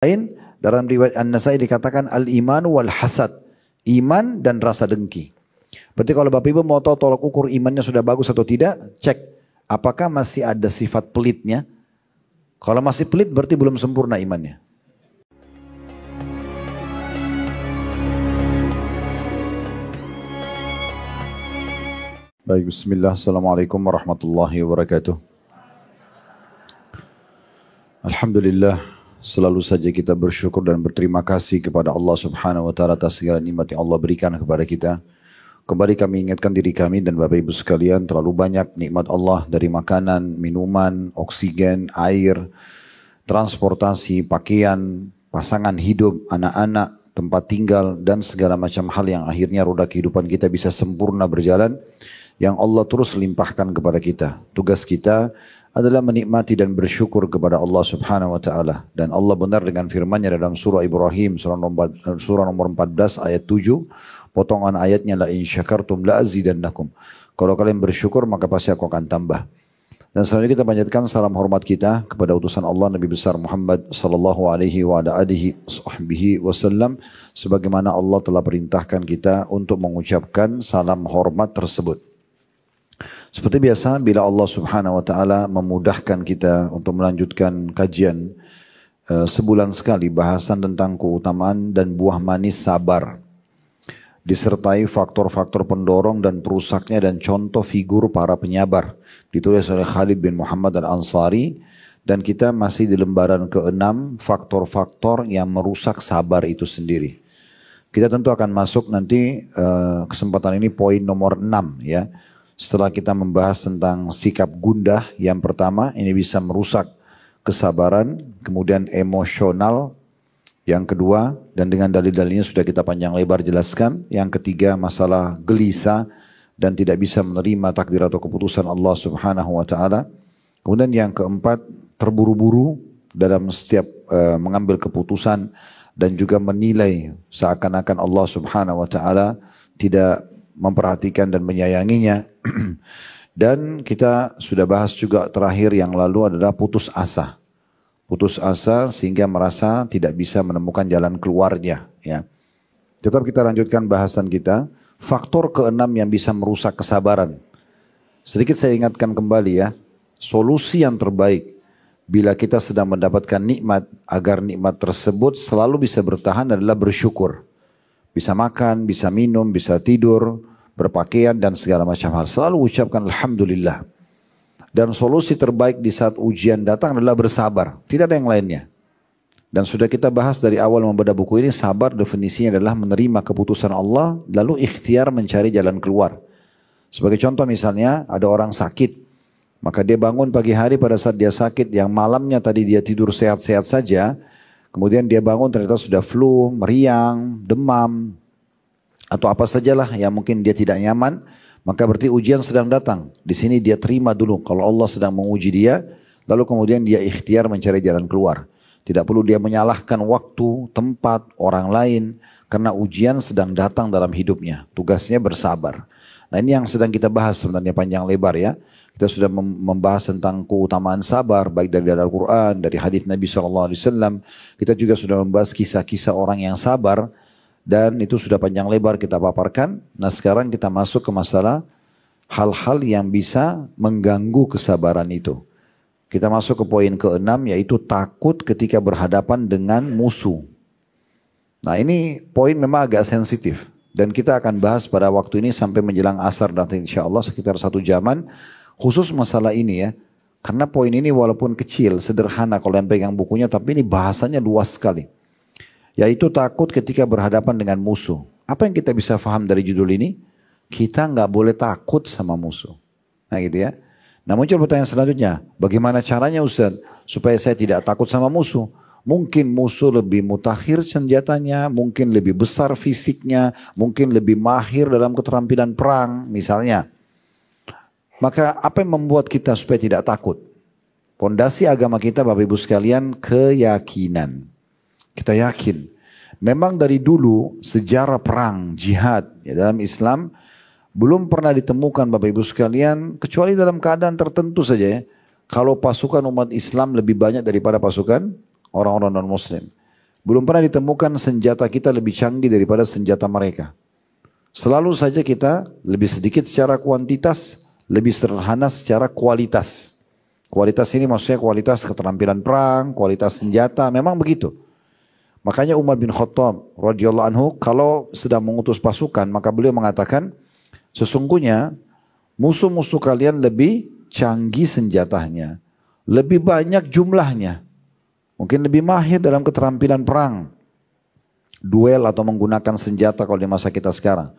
lain dalam riwayat An-Nasai dikatakan al-iman wal hasad, iman dan rasa dengki. Berarti kalau Bapak Ibu mau tahu tolak ukur imannya sudah bagus atau tidak, cek apakah masih ada sifat pelitnya. Kalau masih pelit berarti belum sempurna imannya. Baik, bismillah, assalamualaikum warahmatullahi wabarakatuh. Alhamdulillah, selalu saja kita bersyukur dan berterima kasih kepada Allah Subhanahu wa taala atas segala nikmat yang Allah berikan kepada kita. Kembali kami ingatkan diri kami dan Bapak Ibu sekalian, terlalu banyak nikmat Allah dari makanan, minuman, oksigen, air, transportasi, pakaian, pasangan hidup, anak-anak, tempat tinggal dan segala macam hal yang akhirnya roda kehidupan kita bisa sempurna berjalan, yang Allah terus limpahkan kepada kita. Tugas kita adalah menikmati dan bersyukur kepada Allah Subhanahu wa taala. Dan Allah benar dengan firman-Nya dalam surah Ibrahim surah nomor 14 ayat 7, potongan ayatnya, la in syakartum la azidannakum. Kalau kalian bersyukur maka pasti aku akan tambah. Dan selanjutnya kita panjatkan salam hormat kita kepada utusan Allah Nabi besar Muhammad sallallahu alaihi wa ala alihi wasallam, sebagaimana Allah telah perintahkan kita untuk mengucapkan salam hormat tersebut. Seperti biasa, bila Allah Subhanahu wa taala memudahkan kita untuk melanjutkan kajian sebulan sekali bahasan tentang keutamaan dan buah manis sabar, disertai faktor-faktor pendorong dan perusaknya dan contoh figur para penyabar, ditulis oleh Khalid bin Muhammad Al-Ansari, dan kita masih di lembaran ke-6, faktor-faktor yang merusak sabar itu sendiri. Kita tentu akan masuk nanti kesempatan ini poin nomor 6 ya. Setelah kita membahas tentang sikap gundah, yang pertama ini bisa merusak kesabaran, kemudian emosional, yang kedua, dan dengan dalil-dalilnya sudah kita panjang lebar jelaskan. Yang ketiga, masalah gelisah dan tidak bisa menerima takdir atau keputusan Allah Subhanahu wa taala. Kemudian yang keempat, terburu-buru dalam setiap mengambil keputusan dan juga menilai seakan-akan Allah Subhanahu wa taala tidak memperhatikan dan menyayanginya. Dan kita sudah bahas juga terakhir yang lalu adalah putus asa. Putus asa sehingga merasa tidak bisa menemukan jalan keluarnya ya. Tetap kita lanjutkan bahasan kita, faktor keenam yang bisa merusak kesabaran. Sedikit saya ingatkan kembali ya, solusi yang terbaik bila kita sedang mendapatkan nikmat agar nikmat tersebut selalu bisa bertahan adalah bersyukur. Bisa makan, bisa minum, bisa tidur, berpakaian dan segala macam hal. Selalu ucapkan alhamdulillah. Dan solusi terbaik di saat ujian datang adalah bersabar. Tidak ada yang lainnya. Dan sudah kita bahas dari awal membedah buku ini, sabar definisinya adalah menerima keputusan Allah lalu ikhtiar mencari jalan keluar. Sebagai contoh misalnya ada orang sakit, maka dia bangun pagi hari pada saat dia sakit, yang malamnya tadi dia tidur sehat-sehat saja, kemudian dia bangun ternyata sudah flu, meriang, demam, atau apa sajalah yang mungkin dia tidak nyaman, maka berarti ujian sedang datang. Di sini dia terima dulu kalau Allah sedang menguji dia, lalu kemudian dia ikhtiar mencari jalan keluar. Tidak perlu dia menyalahkan waktu, tempat, orang lain, karena ujian sedang datang dalam hidupnya. Tugasnya bersabar. Nah ini yang sedang kita bahas sebenarnya panjang lebar ya. Kita sudah membahas tentang keutamaan sabar, baik dari Al-Quran, dari hadis Nabi SAW. Kita juga sudah membahas kisah-kisah orang yang sabar, dan itu sudah panjang lebar kita paparkan. Nah sekarang kita masuk ke masalah hal-hal yang bisa mengganggu kesabaran itu. Kita masuk ke poin ke-6, yaitu takut ketika berhadapan dengan musuh. Nah ini poin memang agak sensitif, dan kita akan bahas pada waktu ini sampai menjelang asar nanti insya Allah sekitar 1 jaman khusus masalah ini ya. Karena poin ini walaupun kecil, sederhana kalau yang pegang bukunya, tapi ini bahasanya luas sekali. Yaitu takut ketika berhadapan dengan musuh. Apa yang kita bisa paham dari judul ini? Kita nggak boleh takut sama musuh. Nah gitu ya. Nah muncul pertanyaan selanjutnya, bagaimana caranya Ustaz supaya saya tidak takut sama musuh? Mungkin musuh lebih mutakhir senjatanya, mungkin lebih besar fisiknya, mungkin lebih mahir dalam keterampilan perang misalnya. Maka apa yang membuat kita supaya tidak takut? Pondasi agama kita Bapak Ibu sekalian, keyakinan. Kita yakin, memang dari dulu sejarah perang, jihad ya, dalam Islam belum pernah ditemukan Bapak Ibu sekalian, kecuali dalam keadaan tertentu saja ya. Kalau pasukan umat Islam lebih banyak daripada pasukan orang-orang non-Muslim. Belum pernah ditemukan senjata kita lebih canggih daripada senjata mereka. Selalu saja kita lebih sedikit secara kuantitas, lebih sederhana secara kualitas. Kualitas ini maksudnya kualitas keterampilan perang, kualitas senjata, memang begitu. Makanya Umar bin Khattab radhiyallahu anhu kalau sedang mengutus pasukan, maka beliau mengatakan, sesungguhnya musuh-musuh kalian lebih canggih senjatanya, lebih banyak jumlahnya. Mungkin lebih mahir dalam keterampilan perang, duel atau menggunakan senjata kalau di masa kita sekarang.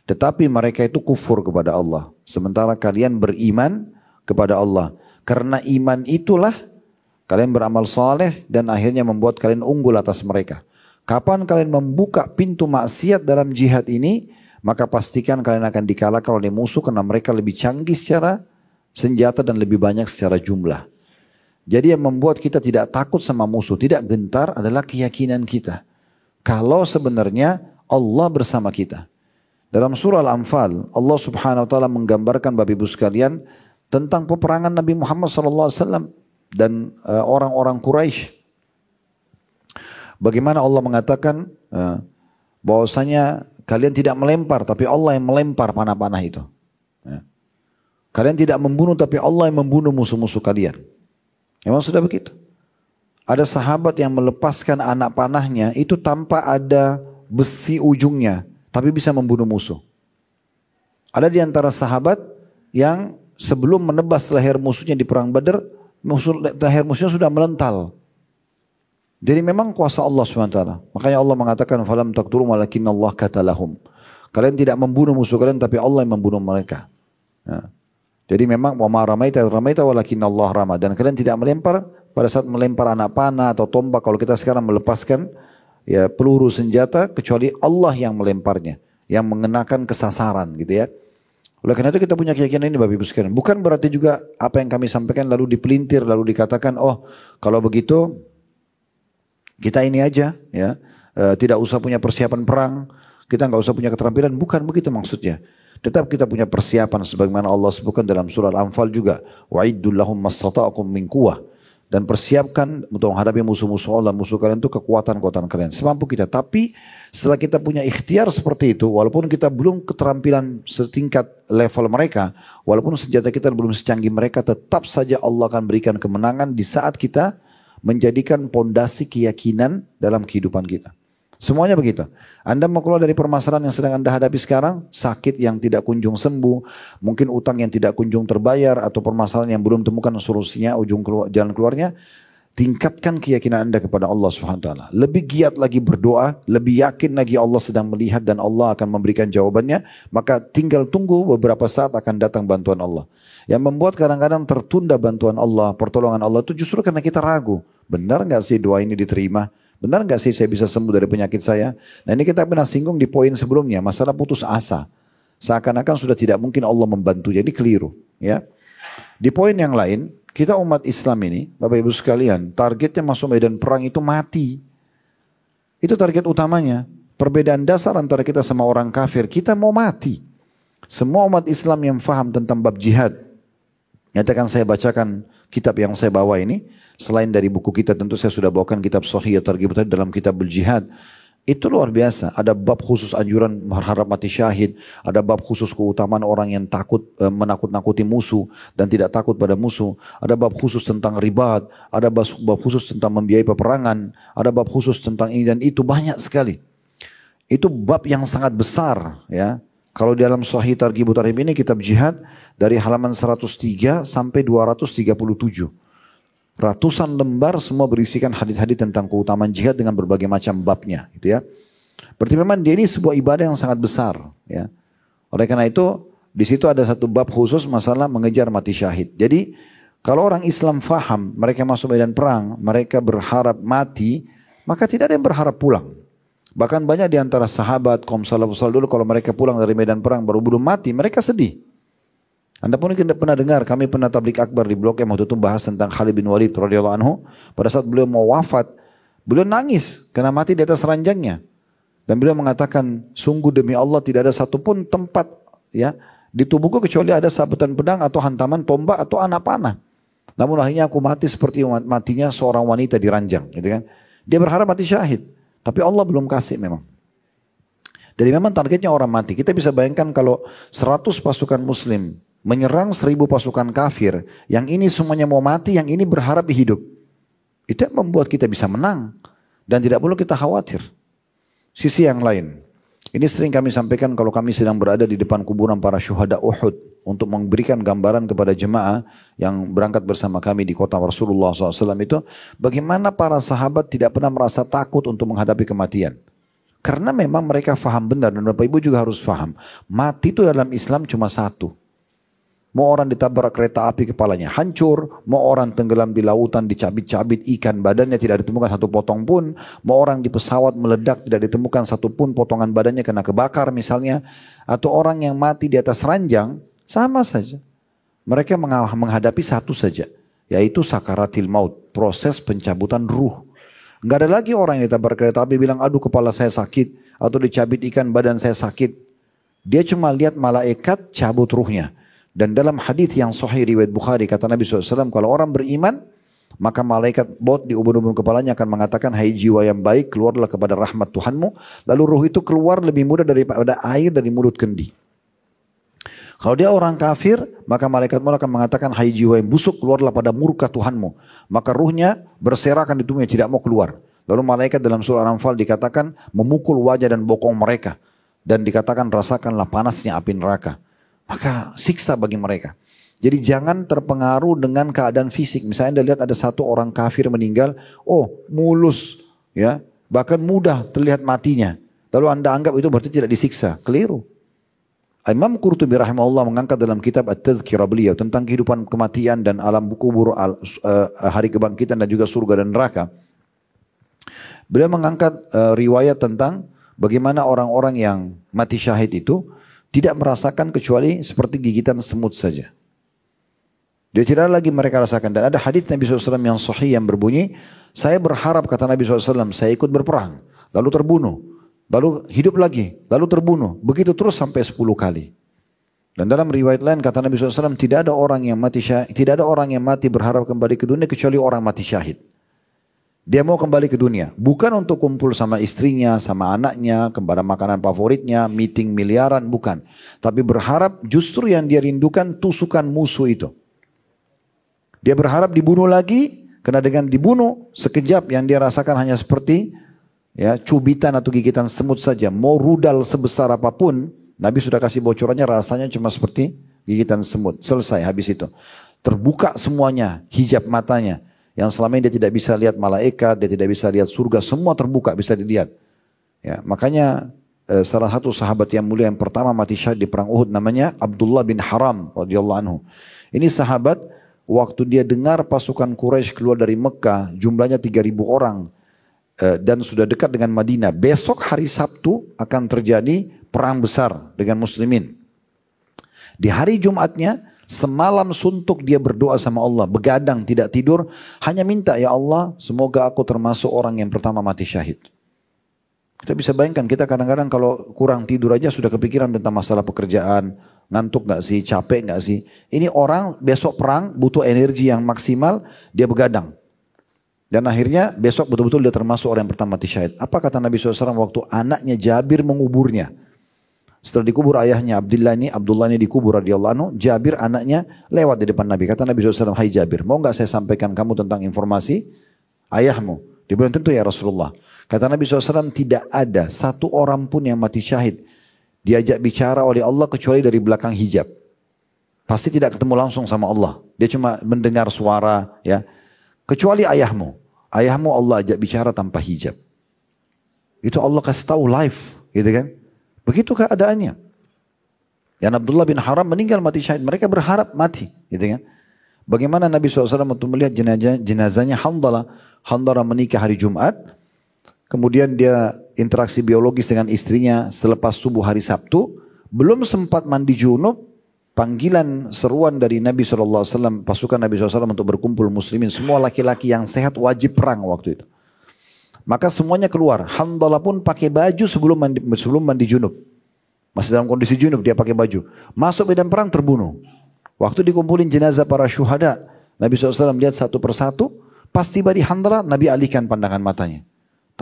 Tetapi mereka itu kufur kepada Allah. Sementara kalian beriman kepada Allah. Karena iman itulah kalian beramal soleh dan akhirnya membuat kalian unggul atas mereka. Kapan kalian membuka pintu maksiat dalam jihad ini, maka pastikan kalian akan dikalahkan oleh musuh karena mereka lebih canggih secara senjata dan lebih banyak secara jumlah. Jadi yang membuat kita tidak takut sama musuh, tidak gentar adalah keyakinan kita. Kalau sebenarnya Allah bersama kita. Dalam surah Al-Anfal, Allah subhanahu wa ta'ala menggambarkan Bapak Ibu sekalian tentang peperangan Nabi Muhammad SAW dan orang-orang Quraisy. Bagaimana Allah mengatakan bahwasanya kalian tidak melempar, tapi Allah yang melempar panah-panah itu. Kalian tidak membunuh, tapi Allah yang membunuh musuh-musuh kalian. Memang sudah begitu. Ada sahabat yang melepaskan anak panahnya itu tanpa ada besi ujungnya, tapi bisa membunuh musuh. Ada di antara sahabat yang sebelum menebas leher musuhnya di perang Badar, leher musuhnya sudah melental. Jadi memang kuasa Allah SWT. Makanya Allah mengatakan, "Falam taqtulu walakinna Allah qatalahum." Kalian tidak membunuh musuh kalian, tapi Allah yang membunuh mereka. Ya. Jadi memang wa ma ramaita walakinna Allah rama, dan kalian tidak melempar pada saat melempar anak panah atau tombak kalau kita sekarang melepaskan ya peluru senjata kecuali Allah yang melemparnya, yang mengenakan kesasaran gitu ya. Oleh karena itu kita punya keyakinan ini Bapak Ibu sekalian. Bukan berarti juga apa yang kami sampaikan lalu dipelintir lalu dikatakan oh kalau begitu kita ini aja ya tidak usah punya persiapan perang, kita nggak usah punya keterampilan, bukan begitu maksudnya. Tetap kita punya persiapan sebagaimana Allah sebutkan dalam surah Al-Anfal juga. Wa'iddul lahum mastata'akum min quwwah. Dan persiapkan untuk menghadapi musuh-musuh Allah, musuh kalian itu kekuatan-kekuatan kalian. Semampu kita. Tapi setelah kita punya ikhtiar seperti itu, walaupun kita belum keterampilan setingkat level mereka, walaupun senjata kita belum secanggih mereka, tetap saja Allah akan berikan kemenangan di saat kita menjadikan pondasi keyakinan dalam kehidupan kita. Semuanya begitu. Anda mau keluar dari permasalahan yang sedang Anda hadapi sekarang, sakit yang tidak kunjung sembuh, mungkin utang yang tidak kunjung terbayar, atau permasalahan yang belum temukan solusinya, jalan keluarnya, tingkatkan keyakinan Anda kepada Allah SWT. Lebih giat lagi berdoa, lebih yakin lagi Allah sedang melihat dan Allah akan memberikan jawabannya, maka tinggal tunggu beberapa saat akan datang bantuan Allah. Yang membuat kadang-kadang tertunda bantuan Allah, pertolongan Allah itu justru karena kita ragu. Benar nggak sih doa ini diterima? Benar nggak sih saya bisa sembuh dari penyakit saya? Nah ini kita pernah singgung di poin sebelumnya, masalah putus asa. Seakan-akan sudah tidak mungkin Allah membantu, jadi keliru. Ya. Di poin yang lain, kita umat Islam ini, Bapak Ibu sekalian, targetnya masuk medan perang itu mati. Itu target utamanya. Perbedaan dasar antara kita sama orang kafir, kita mau mati. Semua umat Islam yang faham tentang bab jihad, nyatakan saya bacakan kitab yang saya bawa ini, selain dari buku kita tentu saya sudah bawakan kitab Sahih Targhib tadi dalam kitab Al-Jihad. Itu luar biasa, ada bab khusus anjuran berharap mati syahid, ada bab khusus keutamaan orang yang takut menakut-nakuti musuh dan tidak takut pada musuh, ada bab khusus tentang ribat, ada bab khusus tentang membiayai peperangan, ada bab khusus tentang ini dan itu, banyak sekali. Itu bab yang sangat besar ya. Kalau di dalam Sahih Targhib ini kitab jihad dari halaman 103 sampai 237. Ratusan lembar semua berisikan hadis-hadis tentang keutamaan jihad dengan berbagai macam babnya gitu ya. Berarti memang dia ini sebuah ibadah yang sangat besar ya. Oleh karena itu di situ ada satu bab khusus masalah mengejar mati syahid. Jadi kalau orang Islam faham mereka masuk medan perang, mereka berharap mati, maka tidak ada yang berharap pulang. Bahkan banyak di antara sahabat kaum salafus saleh dulu kalau mereka pulang dari medan perang baru belum mati, mereka sedih. Anda pun mungkin pernah dengar, kami pernah tablik akbar di blog yang waktu itu bahas tentang Khalid bin Walid radhiyallahu anhu. Pada saat beliau mau wafat, beliau nangis karena mati di atas ranjangnya. Dan beliau mengatakan, sungguh demi Allah tidak ada satupun tempat ya di tubuhku kecuali ada sabetan pedang atau hantaman tombak atau anak panah. Namun akhirnya aku mati seperti matinya seorang wanita di ranjang, gitu kan? Dia berharap mati syahid. Tapi Allah belum kasih memang. Jadi memang targetnya orang mati. Kita bisa bayangkan kalau 100 pasukan muslim menyerang 1000 pasukan kafir. Yang ini semuanya mau mati, yang ini berharap hidup. Itu yang membuat kita bisa menang. Dan tidak perlu kita khawatir. Sisi yang lain. Ini sering kami sampaikan kalau kami sedang berada di depan kuburan para syuhada Uhud. Untuk memberikan gambaran kepada jemaah yang berangkat bersama kami di kota Rasulullah SAW itu. Bagaimana para sahabat tidak pernah merasa takut untuk menghadapi kematian. Karena memang mereka faham benar dan Bapak Ibu juga harus faham. Mati itu dalam Islam cuma satu. Mau orang ditabrak kereta api kepalanya hancur. Mau orang tenggelam di lautan dicabit-cabit ikan badannya tidak ditemukan satu potong pun. Mau orang di pesawat meledak tidak ditemukan satu pun potongan badannya kena kebakar misalnya. Atau orang yang mati di atas ranjang sama saja. Mereka menghadapi satu saja. Yaitu sakaratil maut. Proses pencabutan ruh. Nggak ada lagi orang yang ditabrak kereta api bilang aduh kepala saya sakit. Atau dicabit ikan badan saya sakit. Dia cuma lihat malaikat cabut ruhnya. Dan dalam hadis yang sahih riwayat Bukhari kata Nabi SAW kalau orang beriman maka malaikat bot di ubun-ubun kepalanya akan mengatakan hai jiwa yang baik keluarlah kepada rahmat Tuhanmu. Lalu ruh itu keluar lebih mudah daripada air dari mulut kendi. Kalau dia orang kafir maka malaikat maut akan mengatakan hai jiwa yang busuk keluarlah pada murka Tuhanmu. Maka ruhnya berserakan di tubuhnya tidak mau keluar. Lalu malaikat dalam surah Al-Anfal dikatakan memukul wajah dan bokong mereka. Dan dikatakan rasakanlah panasnya api neraka. Maka siksa bagi mereka. Jadi jangan terpengaruh dengan keadaan fisik. Misalnya Anda lihat ada satu orang kafir meninggal, oh mulus, ya, bahkan mudah terlihat matinya. Lalu Anda anggap itu berarti tidak disiksa. Keliru. Imam Qurtubi rahimahullah mengangkat dalam kitab At-Tadhkirah beliau tentang kehidupan kematian dan alam kubur, hari kebangkitan dan juga surga dan neraka. Beliau mengangkat riwayat tentang bagaimana orang-orang yang mati syahid itu tidak merasakan kecuali seperti gigitan semut saja. Dia tidak lagi mereka rasakan. Dan ada hadis Nabi SAW yang sahih yang berbunyi, saya berharap kata Nabi SAW, saya ikut berperang, lalu terbunuh, lalu hidup lagi, lalu terbunuh. Begitu terus sampai 10 kali. Dan dalam riwayat lain kata Nabi SAW, tidak ada orang yang mati berharap kembali ke dunia kecuali orang mati syahid. Dia mau kembali ke dunia. Bukan untuk kumpul sama istrinya, sama anaknya, kepada makanan favoritnya, meeting miliaran, bukan. Tapi berharap justru yang dia rindukan tusukan musuh itu. Dia berharap dibunuh lagi, karena dengan dibunuh sekejap yang dia rasakan hanya seperti ya cubitan atau gigitan semut saja. Mau rudal sebesar apapun, Nabi sudah kasih bocorannya rasanya cuma seperti gigitan semut. Selesai habis itu. Terbuka semuanya, hijab matanya. Yang selama ini dia tidak bisa lihat malaikat, dia tidak bisa lihat surga, semua terbuka bisa dilihat. Ya, makanya salah satu sahabat yang mulia yang pertama mati syahid di perang Uhud namanya Abdullah bin Haram radhiyallahu anhu. Ini sahabat waktu dia dengar pasukan Quraisy keluar dari Mekah, jumlahnya 3.000 orang dan sudah dekat dengan Madinah. Besok hari Sabtu akan terjadi perang besar dengan muslimin. Di hari Jumatnya semalam suntuk dia berdoa sama Allah, begadang tidak tidur, hanya minta ya Allah semoga aku termasuk orang yang pertama mati syahid. Kita bisa bayangkan kita kadang-kadang kalau kurang tidur aja sudah kepikiran tentang masalah pekerjaan, ngantuk gak sih, capek gak sih. Ini orang besok perang butuh energi yang maksimal, dia begadang. Dan akhirnya besok betul-betul dia termasuk orang yang pertama mati syahid. Apa kata Nabi SAW waktu anaknya Jabir menguburnya? Setelah dikubur ayahnya Abdullah ini dikubur radhiyallahu anhu, Jabir anaknya lewat di depan Nabi. Kata Nabi SAW, hai Jabir, mau gak saya sampaikan kamu tentang informasi ayahmu? Dia bilang tentu ya Rasulullah. Kata Nabi SAW, tidak ada satu orang pun yang mati syahid diajak bicara oleh Allah kecuali dari belakang hijab. Pasti tidak ketemu langsung sama Allah. Dia cuma mendengar suara, ya. Kecuali ayahmu. Ayahmu Allah ajak bicara tanpa hijab. Itu Allah kasih tahu live, gitu kan? Begitu keadaannya. Dan Abdullah bin Haram meninggal mati syahid. Mereka berharap mati. Gitu kan? Bagaimana Nabi SAW untuk melihat jenazahnya Handalah. Handalah menikah hari Jumat. Kemudian dia interaksi biologis dengan istrinya selepas subuh hari Sabtu. Belum sempat mandi junub. Panggilan seruan dari Nabi SAW. Pasukan Nabi SAW untuk berkumpul muslimin. Semua laki-laki yang sehat wajib perang waktu itu. Maka semuanya keluar. Handalah pun pakai baju sebelum mandi junub. Masih dalam kondisi junub dia pakai baju. Masuk medan perang terbunuh. Waktu dikumpulin jenazah para syuhada. Nabi SAW lihat satu persatu. Pas tiba di Handalah Nabi alihkan pandangan matanya.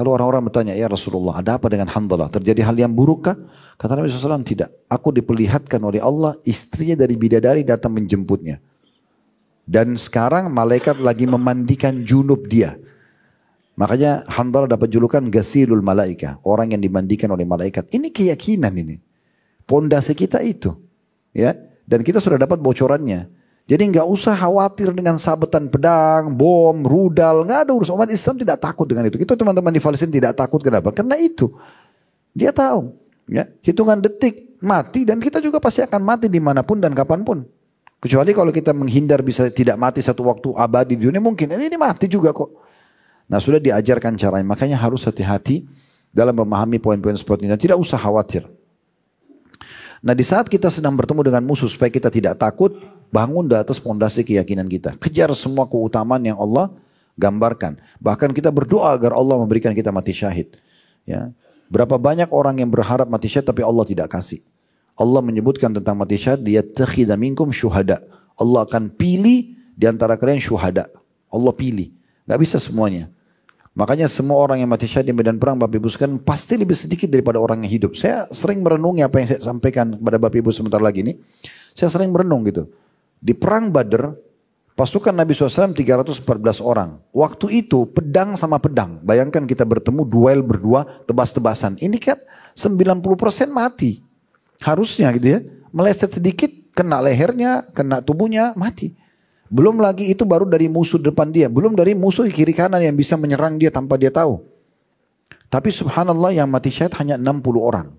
Lalu orang-orang bertanya, ya Rasulullah, ada apa dengan Hanzalah? Terjadi hal yang buruk kah? Kata Nabi SAW, tidak. Aku diperlihatkan oleh Allah, istrinya dari bidadari datang menjemputnya. Dan sekarang malaikat lagi memandikan junub dia. Makanya Hanzalah dapat julukan Ghasilul Malaika, orang yang dimandikan oleh malaikat. Ini keyakinan ini. Pondasi kita itu. Ya, dan kita sudah dapat bocorannya. Jadi nggak usah khawatir dengan sabetan pedang, bom, rudal, nggak ada urusan. Umat Islam tidak takut dengan itu. Kita teman-teman di Palestina tidak takut, kenapa? Karena itu dia tahu, ya hitungan detik mati dan kita juga pasti akan mati dimanapun dan kapanpun. Kecuali kalau kita menghindar bisa tidak mati satu waktu abadi di dunia mungkin. Ini mati juga kok. Nah sudah diajarkan caranya, makanya harus hati-hati dalam memahami poin-poin seperti ini. Dan tidak usah khawatir. Nah di saat kita sedang bertemu dengan musuh supaya kita tidak takut, bangun di atas pondasi keyakinan kita. Kejar semua keutamaan yang Allah gambarkan. Bahkan kita berdoa agar Allah memberikan kita mati syahid. Ya. Berapa banyak orang yang berharap mati syahid tapi Allah tidak kasih. Allah menyebutkan tentang mati syahid, liyattakhidha minkum syuhada. Allah akan pilih di antara kalian syuhada. Allah pilih. Gak bisa semuanya. Makanya semua orang yang mati syahid di medan perang Bapak Ibu sekalian pasti lebih sedikit daripada orang yang hidup. Saya sering merenungi apa yang saya sampaikan kepada Bapak Ibu sebentar lagi ini. Saya sering merenung gitu. Di perang Badr, pasukan Nabi SAW 314 orang. Waktu itu pedang sama pedang. Bayangkan kita bertemu duel berdua tebas-tebasan. Ini kan 90% mati. Harusnya gitu ya. Meleset sedikit, kena lehernya, kena tubuhnya, mati. Belum lagi itu baru dari musuh depan dia. Belum dari musuh kiri kanan yang bisa menyerang dia tanpa dia tahu. Tapi subhanallah yang mati syahid hanya 60 orang.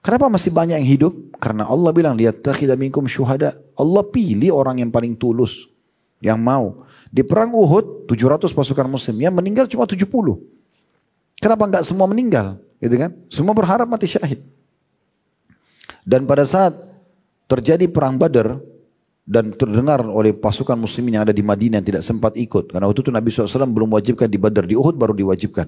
Kenapa masih banyak yang hidup? Karena Allah bilang, liyattakhidha minkum syuhada. Allah pilih orang yang paling tulus. Yang mau. Di perang Uhud, 700 pasukan muslim. Yang meninggal cuma 70. Kenapa enggak semua meninggal? Gitu kan? Semua berharap mati syahid. Dan pada saat terjadi perang Badar, dan terdengar oleh pasukan muslimin yang ada di Madinah yang tidak sempat ikut. Karena waktu itu Nabi SAW belum wajibkan di Badar, di Uhud baru diwajibkan.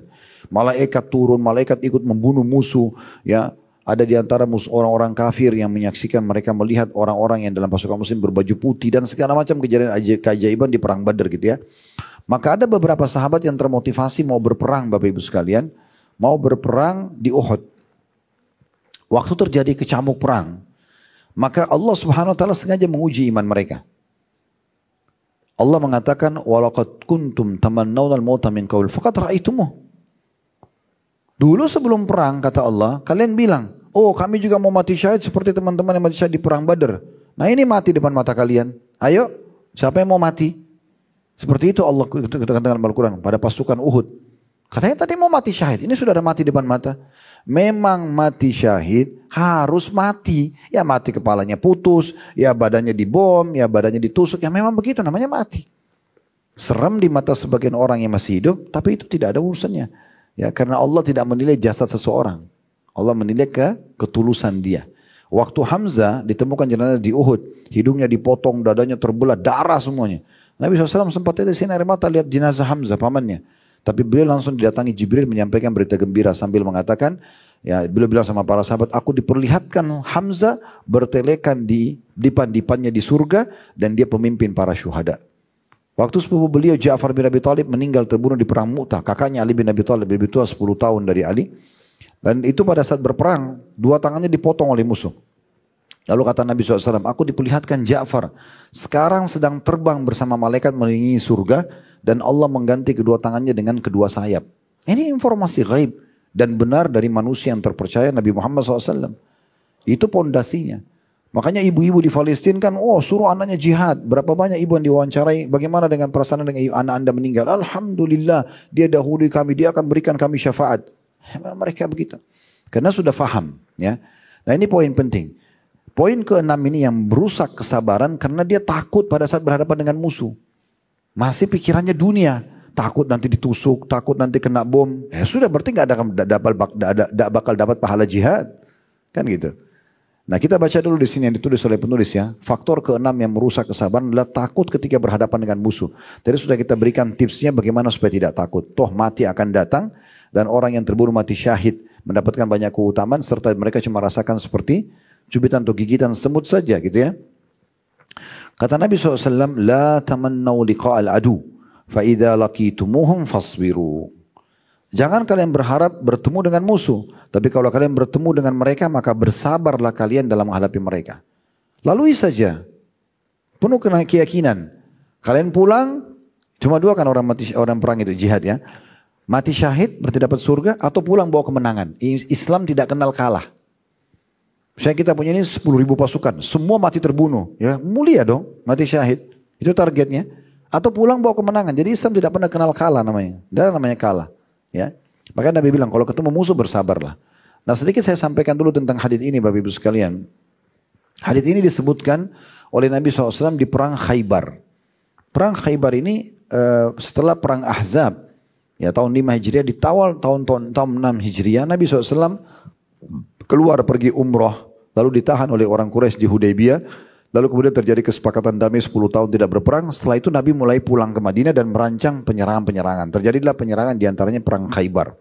Malaikat turun, malaikat ikut membunuh musuh. Ya, ada di antara orang-orang kafir yang menyaksikan, mereka melihat orang-orang yang dalam pasukan muslim berbaju putih dan segala macam kejadian keajaiban di perang Badar gitu ya. Maka ada beberapa sahabat yang termotivasi mau berperang Bapak Ibu sekalian, mau berperang di Uhud. Waktu terjadi kecamuk perang, maka Allah Subhanahu wa taala sengaja menguji iman mereka. Allah mengatakan, "Walaqad kuntum tamannawna al-mauta min qabl faqad ra'aitumuh." Dulu sebelum perang kata Allah, kalian bilang, "Oh, kami juga mau mati syahid seperti teman-teman yang mati syahid di perang Badar." Nah, ini mati depan mata kalian. Ayo, siapa yang mau mati? Seperti itu Allah katakan dalam Al-Qur'an pada pasukan Uhud. Katanya tadi mau mati syahid, ini sudah ada mati depan mata. Memang mati syahid harus mati. Ya mati kepalanya putus, ya badannya dibom, ya badannya ditusuk. Ya memang begitu namanya mati. Serem di mata sebagian orang yang masih hidup, tapi itu tidak ada urusannya. Ya karena Allah tidak menilai jasad seseorang. Allah menilai ketulusan dia. Waktu Hamzah ditemukan jenazah di Uhud, hidungnya dipotong, dadanya terbelah, darah semuanya. Nabi SAW sempat ada sini air mata lihat jenazah Hamzah pamannya. Tapi beliau langsung didatangi Jibril menyampaikan berita gembira sambil mengatakan, ya beliau bilang sama para sahabat, aku diperlihatkan Hamzah bertelekan di dipan-dipannya di surga dan dia pemimpin para syuhada. Waktu sepupu beliau Ja'far bin Abi Thalib meninggal terbunuh di perang Mu'tah, kakaknya Ali bin Abi Thalib lebih tua 10 tahun dari Ali. Dan itu pada saat berperang, dua tangannya dipotong oleh musuh. Lalu kata Nabi SAW, aku diperlihatkan Ja'far sekarang sedang terbang bersama malaikat mengelilingi surga dan Allah mengganti kedua tangannya dengan kedua sayap. Ini informasi gaib dan benar dari manusia yang terpercaya Nabi Muhammad SAW. Itu pondasinya. Makanya ibu-ibu di Palestina kan, oh suruh anaknya jihad. Berapa banyak ibu yang diwawancarai, bagaimana dengan perasaan dengan anak anda meninggal? Alhamdulillah, dia dahului kami, dia akan berikan kami syafaat. Mereka begitu. Karena sudah faham. Ya. Nah ini poin penting. Poin ke-6 ini yang merusak kesabaran karena dia takut pada saat berhadapan dengan musuh. Masih pikirannya dunia. Takut nanti ditusuk, takut nanti kena bom. Ya sudah berarti gak bakal dapat pahala jihad. Kan gitu. Nah kita baca dulu di sini yang ditulis oleh penulis ya. Faktor ke-6 yang merusak kesabaran adalah takut ketika berhadapan dengan musuh. Tadi sudah kita berikan tipsnya bagaimana supaya tidak takut. Toh mati akan datang dan orang yang terbunuh mati syahid mendapatkan banyak keutamaan serta mereka cuma rasakan seperti cubitan atau gigitan semut saja gitu ya. Kata Nabi SAW, La tamannau liqa'al adu, fa idha laqitumuhum fasbiru. Jangan kalian berharap bertemu dengan musuh. Tapi kalau kalian bertemu dengan mereka, maka bersabarlah kalian dalam menghadapi mereka. Lalui saja. Penuh kena keyakinan. Kalian pulang, cuma dua kan orang perang itu, jihad ya. Mati syahid berarti dapat surga atau pulang bawa kemenangan. Islam tidak kenal kalah. Misalnya kita punya ini 10.000 pasukan, semua mati terbunuh. Ya mulia dong, mati syahid. Itu targetnya. Atau pulang bawa kemenangan. Jadi Islam tidak pernah kenal kalah namanya. Tidak namanya kalah. Ya. Maka Nabi bilang kalau ketemu musuh bersabarlah. Nah sedikit saya sampaikan dulu tentang hadits ini Bapak Ibu sekalian. Hadits ini disebutkan oleh Nabi SAW di perang Khaybar. Perang Khaybar ini setelah perang Ahzab. Ya tahun 5 Hijriah, di tahun 6 Hijriah Nabi SAW keluar pergi umroh. Lalu ditahan oleh orang Quraisy di Hudaybiyah. Lalu kemudian terjadi kesepakatan damai 10 tahun tidak berperang. Setelah itu Nabi mulai pulang ke Madinah dan merancang penyerangan-penyerangan. Terjadilah penyerangan diantaranya perang Khaybar.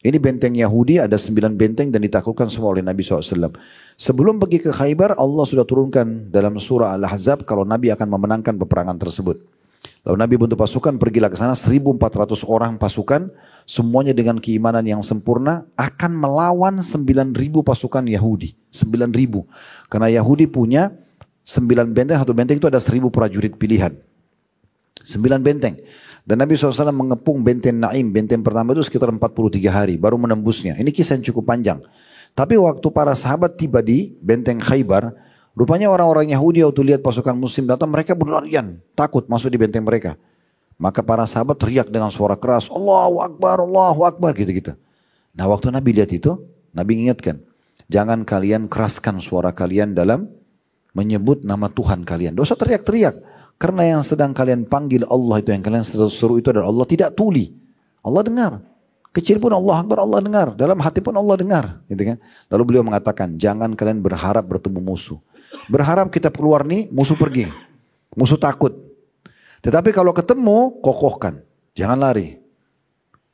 Ini benteng Yahudi, ada 9 benteng dan ditaklukkan semua oleh Nabi SAW. Sebelum pergi ke Khaybar, Allah sudah turunkan dalam surah Al-Ahzab kalau Nabi akan memenangkan peperangan tersebut. Lalu Nabi bentuk pasukan, pergilah ke sana 1.400 orang pasukan, semuanya dengan keimanan yang sempurna, akan melawan 9.000 pasukan Yahudi. 9.000. Karena Yahudi punya 9 benteng, satu benteng itu ada 1.000 prajurit pilihan. 9 benteng. Dan Nabi SAW mengepung benteng Naim, benteng pertama itu sekitar 43 hari, baru menembusnya. Ini kisah yang cukup panjang. Tapi waktu para sahabat tiba di benteng Khaybar, rupanya orang-orang Yahudi waktu lihat pasukan muslim datang, mereka berlarian, takut masuk di benteng mereka. Maka para sahabat teriak dengan suara keras, Allahu Akbar, gitu-gitu. Nah waktu Nabi lihat itu, Nabi ingatkan, jangan kalian keraskan suara kalian dalam menyebut nama Tuhan kalian. Dosa teriak-teriak. Karena yang sedang kalian panggil Allah itu, yang kalian seru itu adalah Allah, tidak tuli. Allah dengar. Kecil pun Allah Akbar, Allah dengar. Dalam hati pun Allah dengar. Gitu kan? Lalu beliau mengatakan, jangan kalian berharap bertemu musuh. Berharap kita keluar nih, musuh pergi. Musuh takut. Tetapi kalau ketemu, kokohkan. Jangan lari.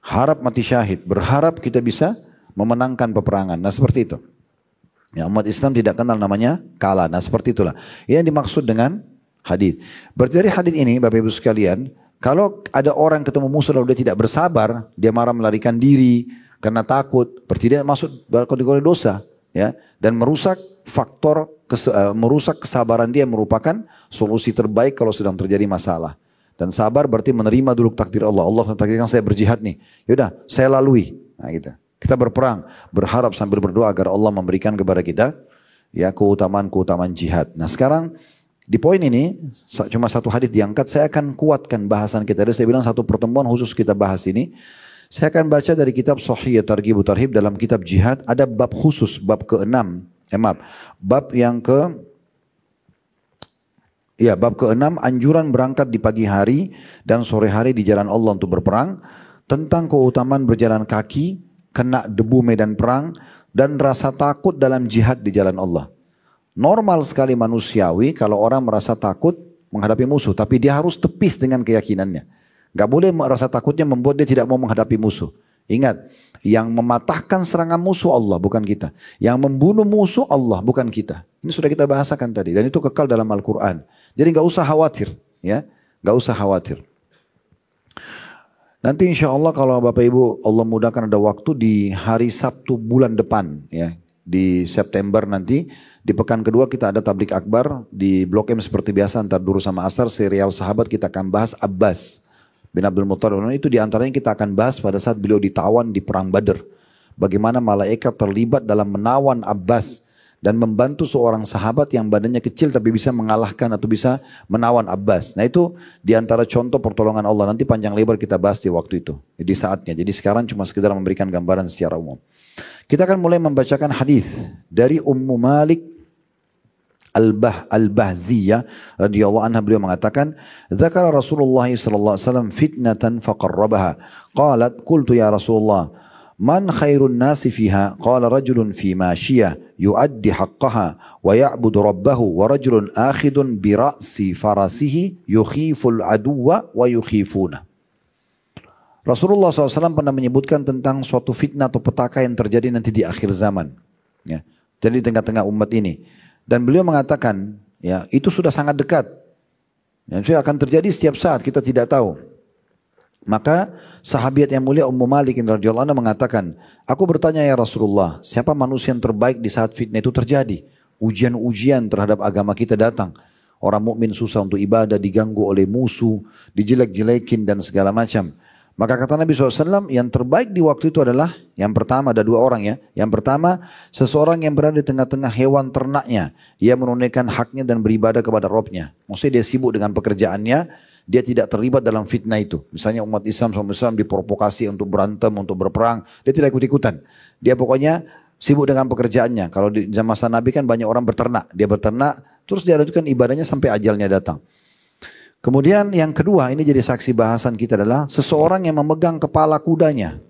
Harap mati syahid. Berharap kita bisa memenangkan peperangan. Nah seperti itu. Ya, umat Islam tidak kenal namanya kalah. Nah seperti itulah. Yang dimaksud dengan hadis. Berarti dari hadis ini Bapak Ibu sekalian, kalau ada orang ketemu musuh lalu dia tidak bersabar, dia marah melarikan diri karena takut, berarti dia masuk kategori dosa, ya, dan merusak merusak kesabaran dia merupakan solusi terbaik kalau sedang terjadi masalah. Dan sabar berarti menerima dulu takdir Allah. Allah mentakdirkan saya berjihad nih, yaudah saya lalui. Nah gitu. Kita berperang, berharap sambil berdoa agar Allah memberikan kepada kita ya keutamaan jihad. Nah sekarang di poin ini, cuma satu hadis diangkat, saya akan kuatkan bahasan kita. Jadi saya bilang satu pertemuan khusus kita bahas ini. Saya akan baca dari kitab Sahih Targhib Tarhib dalam kitab jihad, ada bab khusus, bab ke-6. Bab yang bab ke-6, anjuran berangkat di pagi hari dan sore hari di jalan Allah untuk berperang, tentang keutamaan berjalan kaki, kena debu medan perang, dan rasa takut dalam jihad di jalan Allah. Normal sekali manusiawi kalau orang merasa takut menghadapi musuh. Tapi dia harus tepis dengan keyakinannya. Gak boleh merasa takutnya membuat dia tidak mau menghadapi musuh. Ingat, yang mematahkan serangan musuh Allah bukan kita. Yang membunuh musuh Allah bukan kita. Ini sudah kita bahasakan tadi. Dan itu kekal dalam Al-Quran. Jadi gak usah khawatir. Ya, gak usah khawatir. Nanti insya Allah kalau Bapak Ibu Allah mudahkan ada waktu di hari Sabtu bulan depan. Ya, di September nanti. Di pekan kedua kita ada tablik akbar di Blok M seperti biasa antar Duhur sama Asar, serial sahabat kita akan bahas Abbas bin Abdul Muttalib. Itu diantaranya kita akan bahas pada saat beliau ditawan di perang Badr. Bagaimana malaikat terlibat dalam menawan Abbas dan membantu seorang sahabat yang badannya kecil tapi bisa mengalahkan atau bisa menawan Abbas. Nah itu diantara contoh pertolongan Allah. Nanti panjang lebar kita bahas di waktu itu, di saatnya. Jadi sekarang cuma sekedar memberikan gambaran secara umum. Kita akan mulai membacakan hadis dari Ummu Malik Al-Bahziyah radhiyallahu anha, beliau mengatakan, "Dzakara Rasulullah sallallahu alaihi wasallam fitnatan faqarrabaha. Qalat qultu ya Rasulullah, man khairun nasi fiha? Qala rajulun fi mashiyah yuaddi haqqaha wa ya'budu rabbahu wa rajulun akhidun bi ra'si farasihi yukhiful aduwa wa yukhifuna." Rasulullah SAW pernah menyebutkan tentang suatu fitnah atau petaka yang terjadi nanti di akhir zaman. Ya. Jadi di tengah-tengah umat ini. Dan beliau mengatakan, ya itu sudah sangat dekat. Dan itu akan terjadi setiap saat, kita tidak tahu. Maka sahabat yang mulia Ummu Malik radhiyallahu anha mengatakan, aku bertanya ya Rasulullah, siapa manusia yang terbaik di saat fitnah itu terjadi? Ujian-ujian terhadap agama kita datang. Orang mukmin susah untuk ibadah, diganggu oleh musuh, dijelek-jelekin dan segala macam. Maka kata Nabi SAW, yang terbaik di waktu itu adalah, yang pertama ada dua orang ya. Yang pertama, seseorang yang berada di tengah-tengah hewan ternaknya. Ia menunaikan haknya dan beribadah kepada Rabbnya. Maksudnya dia sibuk dengan pekerjaannya, dia tidak terlibat dalam fitnah itu. Misalnya umat Islam SAW diprovokasi untuk berantem, untuk berperang. Dia tidak ikut-ikutan. Dia pokoknya sibuk dengan pekerjaannya. Kalau di zaman masa Nabi kan banyak orang berternak. Dia berternak, terus dia lakukan ibadahnya sampai ajalnya datang. Kemudian yang kedua, ini jadi saksi bahasan kita adalah seseorang yang memegang kepala kudanya.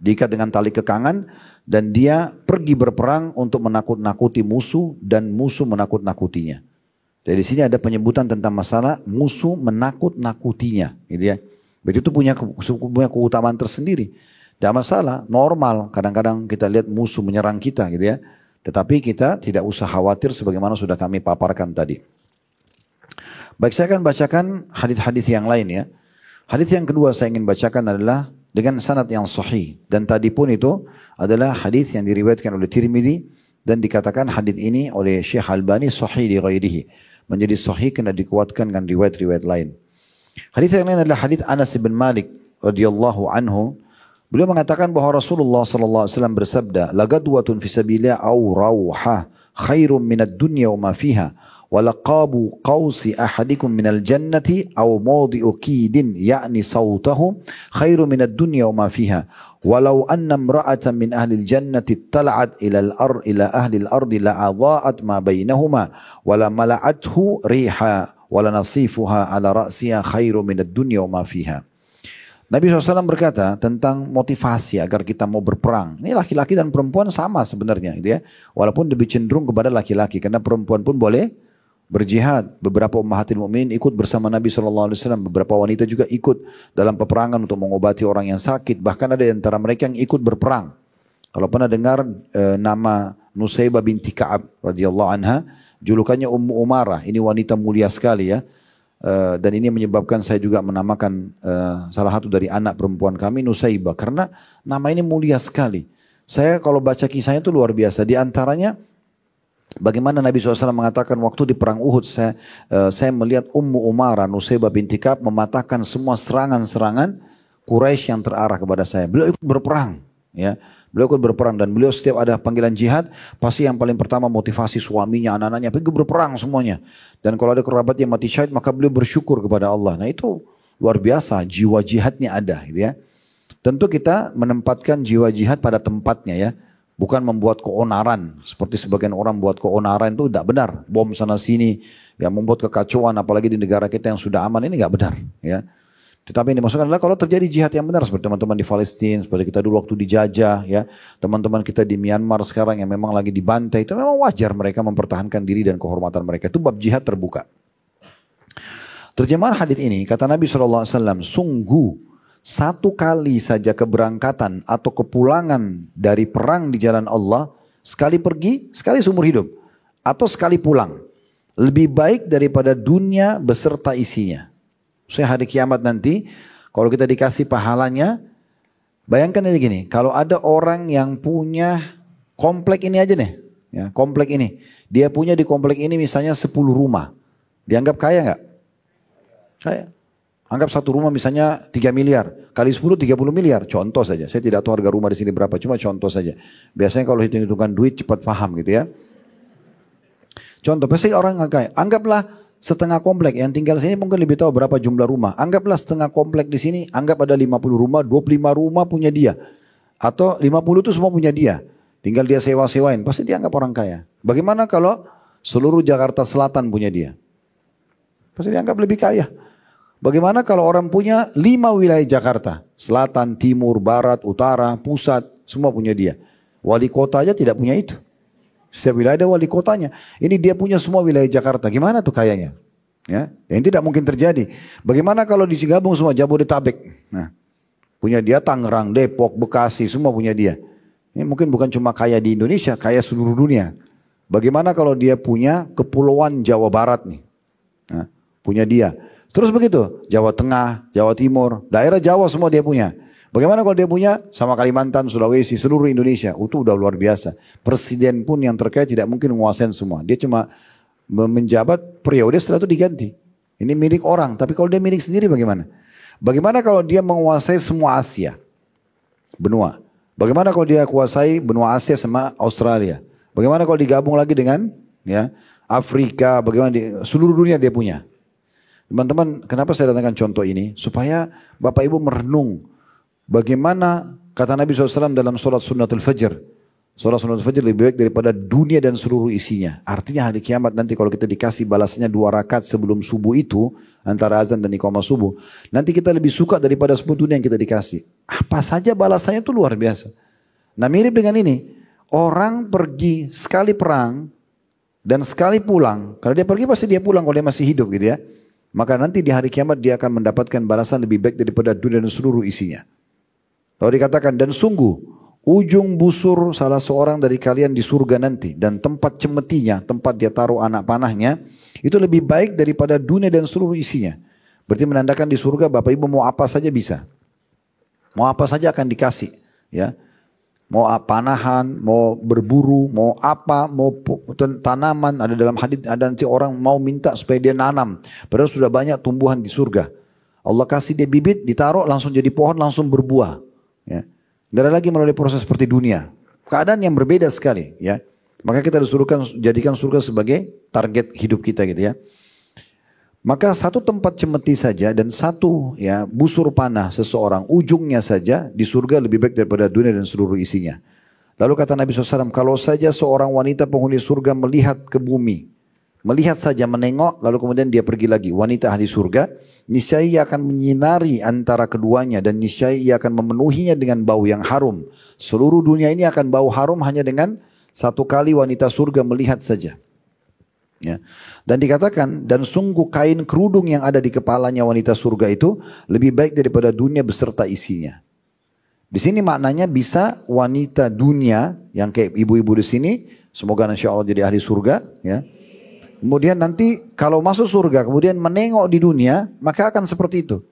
Diikat dengan tali kekangan dan dia pergi berperang untuk menakut-nakuti musuh dan musuh menakut-nakutinya. Jadi di sini ada penyebutan tentang masalah musuh menakut-nakutinya, gitu ya. Begitu punya keutamaan tersendiri. Tidak masalah, normal. Kadang-kadang kita lihat musuh menyerang kita, gitu ya. Tetapi kita tidak usah khawatir sebagaimana sudah kami paparkan tadi. Baik, saya akan bacakan hadis-hadis yang lain ya. Hadis yang kedua saya ingin bacakan adalah dengan sanad yang sahih. Dan tadi pun itu adalah hadis yang diriwayatkan oleh Tirmidzi dan dikatakan hadis ini oleh Syekh Albani sahih di ghairihi. Menjadi sahih kena dikuatkan dengan riwayat-riwayat lain. Hadis yang lain adalah hadis Anas bin Malik radhiyallahu anhu. Beliau mengatakan bahwa Rasulullah sallallahu alaihi wasallam bersabda, "Lagadwatun fi sabilillah aw rauha khairum minad dunya wa ma fiha." ولقاب قوس أحدكم من الجنة أو موضع كيد يعني صوته خير من الدنيا وما فيها ولو أن امرأة من أهل الجنة اطلعت إلى أهل الأرض لأضاءت ما بينهما ولملأته ريحا ولنصيفها على رأسها خير من الدنيا وما فيها. Nabi SAW berkata tentang motivasi agar kita mau berperang. Ini laki-laki dan perempuan sama sebenarnya, gitu ya. Walaupun lebih cenderung kepada laki-laki karena perempuan pun boleh berjihad. Beberapa ummahatil mukminin ikut bersama Nabi SAW. Beberapa wanita juga ikut dalam peperangan untuk mengobati orang yang sakit. Bahkan ada di antara mereka yang ikut berperang. Kalau pernah dengar nama Nusaybah binti Ka'ab radhiyallahu anha, julukannya Ummu Umarah. Ini wanita mulia sekali ya. Dan ini menyebabkan saya juga menamakan salah satu dari anak perempuan kami Nusaybah. Karena nama ini mulia sekali. Saya kalau baca kisahnya itu luar biasa. Di antaranya bagaimana Nabi SAW mengatakan waktu di perang Uhud saya melihat Ummu Umarah Nusaybah binti Ka'ab mematahkan semua serangan-serangan Quraisy yang terarah kepada saya. Beliau ikut berperang, ya. Beliau ikut berperang dan beliau setiap ada panggilan jihad pasti yang paling pertama motivasi suaminya, anak-anaknya pergi berperang semuanya. Dan kalau ada kerabat yang mati syahid maka beliau bersyukur kepada Allah. Nah itu luar biasa, jiwa jihadnya ada, gitu ya. Tentu kita menempatkan jiwa jihad pada tempatnya ya. Bukan membuat keonaran. Seperti sebagian orang buat keonaran itu tidak benar. Bom sana sini. Yang membuat kekacauan. Apalagi di negara kita yang sudah aman. Ini tidak benar. Ya. Tetapi yang dimaksudkan adalah kalau terjadi jihad yang benar. Seperti teman-teman di Palestina. Seperti kita dulu waktu dijajah. Ya. Teman-teman kita di Myanmar sekarang yang memang lagi dibantai. Itu memang wajar mereka mempertahankan diri dan kehormatan mereka. Itu bab jihad terbuka. Terjemahan hadis ini. Kata Nabi SAW. Sungguh. Satu kali saja keberangkatan atau kepulangan dari perang di jalan Allah, sekali pergi, sekali seumur hidup, atau sekali pulang, lebih baik daripada dunia beserta isinya. Saya hari kiamat nanti, kalau kita dikasih pahalanya, bayangkan aja gini, kalau ada orang yang punya komplek ini aja nih, ya, komplek ini, dia punya di komplek ini misalnya 10 rumah, dianggap kaya nggak? Kaya. Anggap satu rumah misalnya 3 miliar. Kali 10, 30 miliar. Contoh saja. Saya tidak tahu harga rumah di sini berapa. Cuma contoh saja. Biasanya kalau hitung-hitungan duit cepat paham gitu ya. Contoh. Pasti orang nggak kaya. Anggaplah setengah komplek. Yang tinggal sini mungkin lebih tahu berapa jumlah rumah. Anggaplah setengah komplek di sini. Anggap ada 50 rumah. 25 rumah punya dia. Atau 50 itu semua punya dia. Tinggal dia sewa-sewain. Pasti dianggap orang kaya. Bagaimana kalau seluruh Jakarta Selatan punya dia? Pasti dianggap lebih kaya. Bagaimana kalau orang punya 5 wilayah Jakarta? Selatan, timur, barat, utara, pusat, semua punya dia. Wali kota aja tidak punya itu. Setiap wilayah ada wali kotanya. Ini dia punya semua wilayah Jakarta. Gimana tuh kayanya? Ya, yang tidak mungkin terjadi. Bagaimana kalau digabung semua Jabodetabek? Nah, punya dia Tangerang, Depok, Bekasi, semua punya dia. Ini mungkin bukan cuma kaya di Indonesia, kaya seluruh dunia. Bagaimana kalau dia punya kepulauan Jawa Barat nih? Nah, punya dia. Terus begitu, Jawa Tengah, Jawa Timur, daerah Jawa semua dia punya. Bagaimana kalau dia punya sama Kalimantan, Sulawesi, seluruh Indonesia, itu udah luar biasa. Presiden pun yang terkait tidak mungkin menguasai semua. Dia cuma menjabat periode setelah itu diganti. Ini milik orang, tapi kalau dia milik sendiri bagaimana? Bagaimana kalau dia menguasai semua Asia, benua? Bagaimana kalau dia kuasai benua Asia sama Australia? Bagaimana kalau digabung lagi dengan ya Afrika? Bagaimana seluruh dunia dia punya? Teman-teman, kenapa saya datangkan contoh ini? Supaya Bapak Ibu merenung bagaimana kata Nabi SAW dalam sholat sunnatul fajr. Sholat sunnatul fajr lebih baik daripada dunia dan seluruh isinya. Artinya hari kiamat nanti kalau kita dikasih balasnya 2 rakaat sebelum subuh itu, antara azan dan iqamah subuh, nanti kita lebih suka daripada semua dunia yang kita dikasih. Apa saja balasannya itu luar biasa. Nah mirip dengan ini, orang pergi sekali perang dan sekali pulang. Kalau dia pergi pasti dia pulang kalau dia masih hidup gitu ya. Maka nanti di hari kiamat dia akan mendapatkan balasan lebih baik daripada dunia dan seluruh isinya. Lalu dikatakan, dan sungguh ujung busur salah seorang dari kalian di surga nanti, dan tempat cemetinya, tempat dia taruh anak panahnya, itu lebih baik daripada dunia dan seluruh isinya. Berarti menandakan di surga Bapak Ibu mau apa saja bisa. Mau apa saja akan dikasih. Ya. Mau panahan, mau berburu, mau apa, mau tanaman. Ada dalam hadis, ada nanti orang mau minta supaya dia nanam. Padahal sudah banyak tumbuhan di surga. Allah kasih dia bibit, ditaruh langsung jadi pohon, langsung berbuah. Ya. Tidak ada lagi melalui proses seperti dunia. Keadaan yang berbeda sekali. Ya. Maka kita disuruhkan jadikan surga sebagai target hidup kita gitu ya. Maka satu tempat cemeti saja dan satu ya busur panah seseorang ujungnya saja di surga lebih baik daripada dunia dan seluruh isinya. Lalu kata Nabi SAW, kalau saja seorang wanita penghuni surga melihat ke bumi, melihat saja menengok lalu kemudian dia pergi lagi, wanita ahli surga, niscaya ia akan menyinari antara keduanya dan niscaya ia akan memenuhinya dengan bau yang harum. Seluruh dunia ini akan bau harum hanya dengan satu kali wanita surga melihat saja. Ya. Dan dikatakan, dan sungguh kain kerudung yang ada di kepalanya wanita surga itu lebih baik daripada dunia beserta isinya. Di sini maknanya bisa wanita dunia yang kayak ibu-ibu di sini, semoga insya Allah jadi ahli surga. Ya. Kemudian nanti kalau masuk surga, kemudian menengok di dunia, maka akan seperti itu.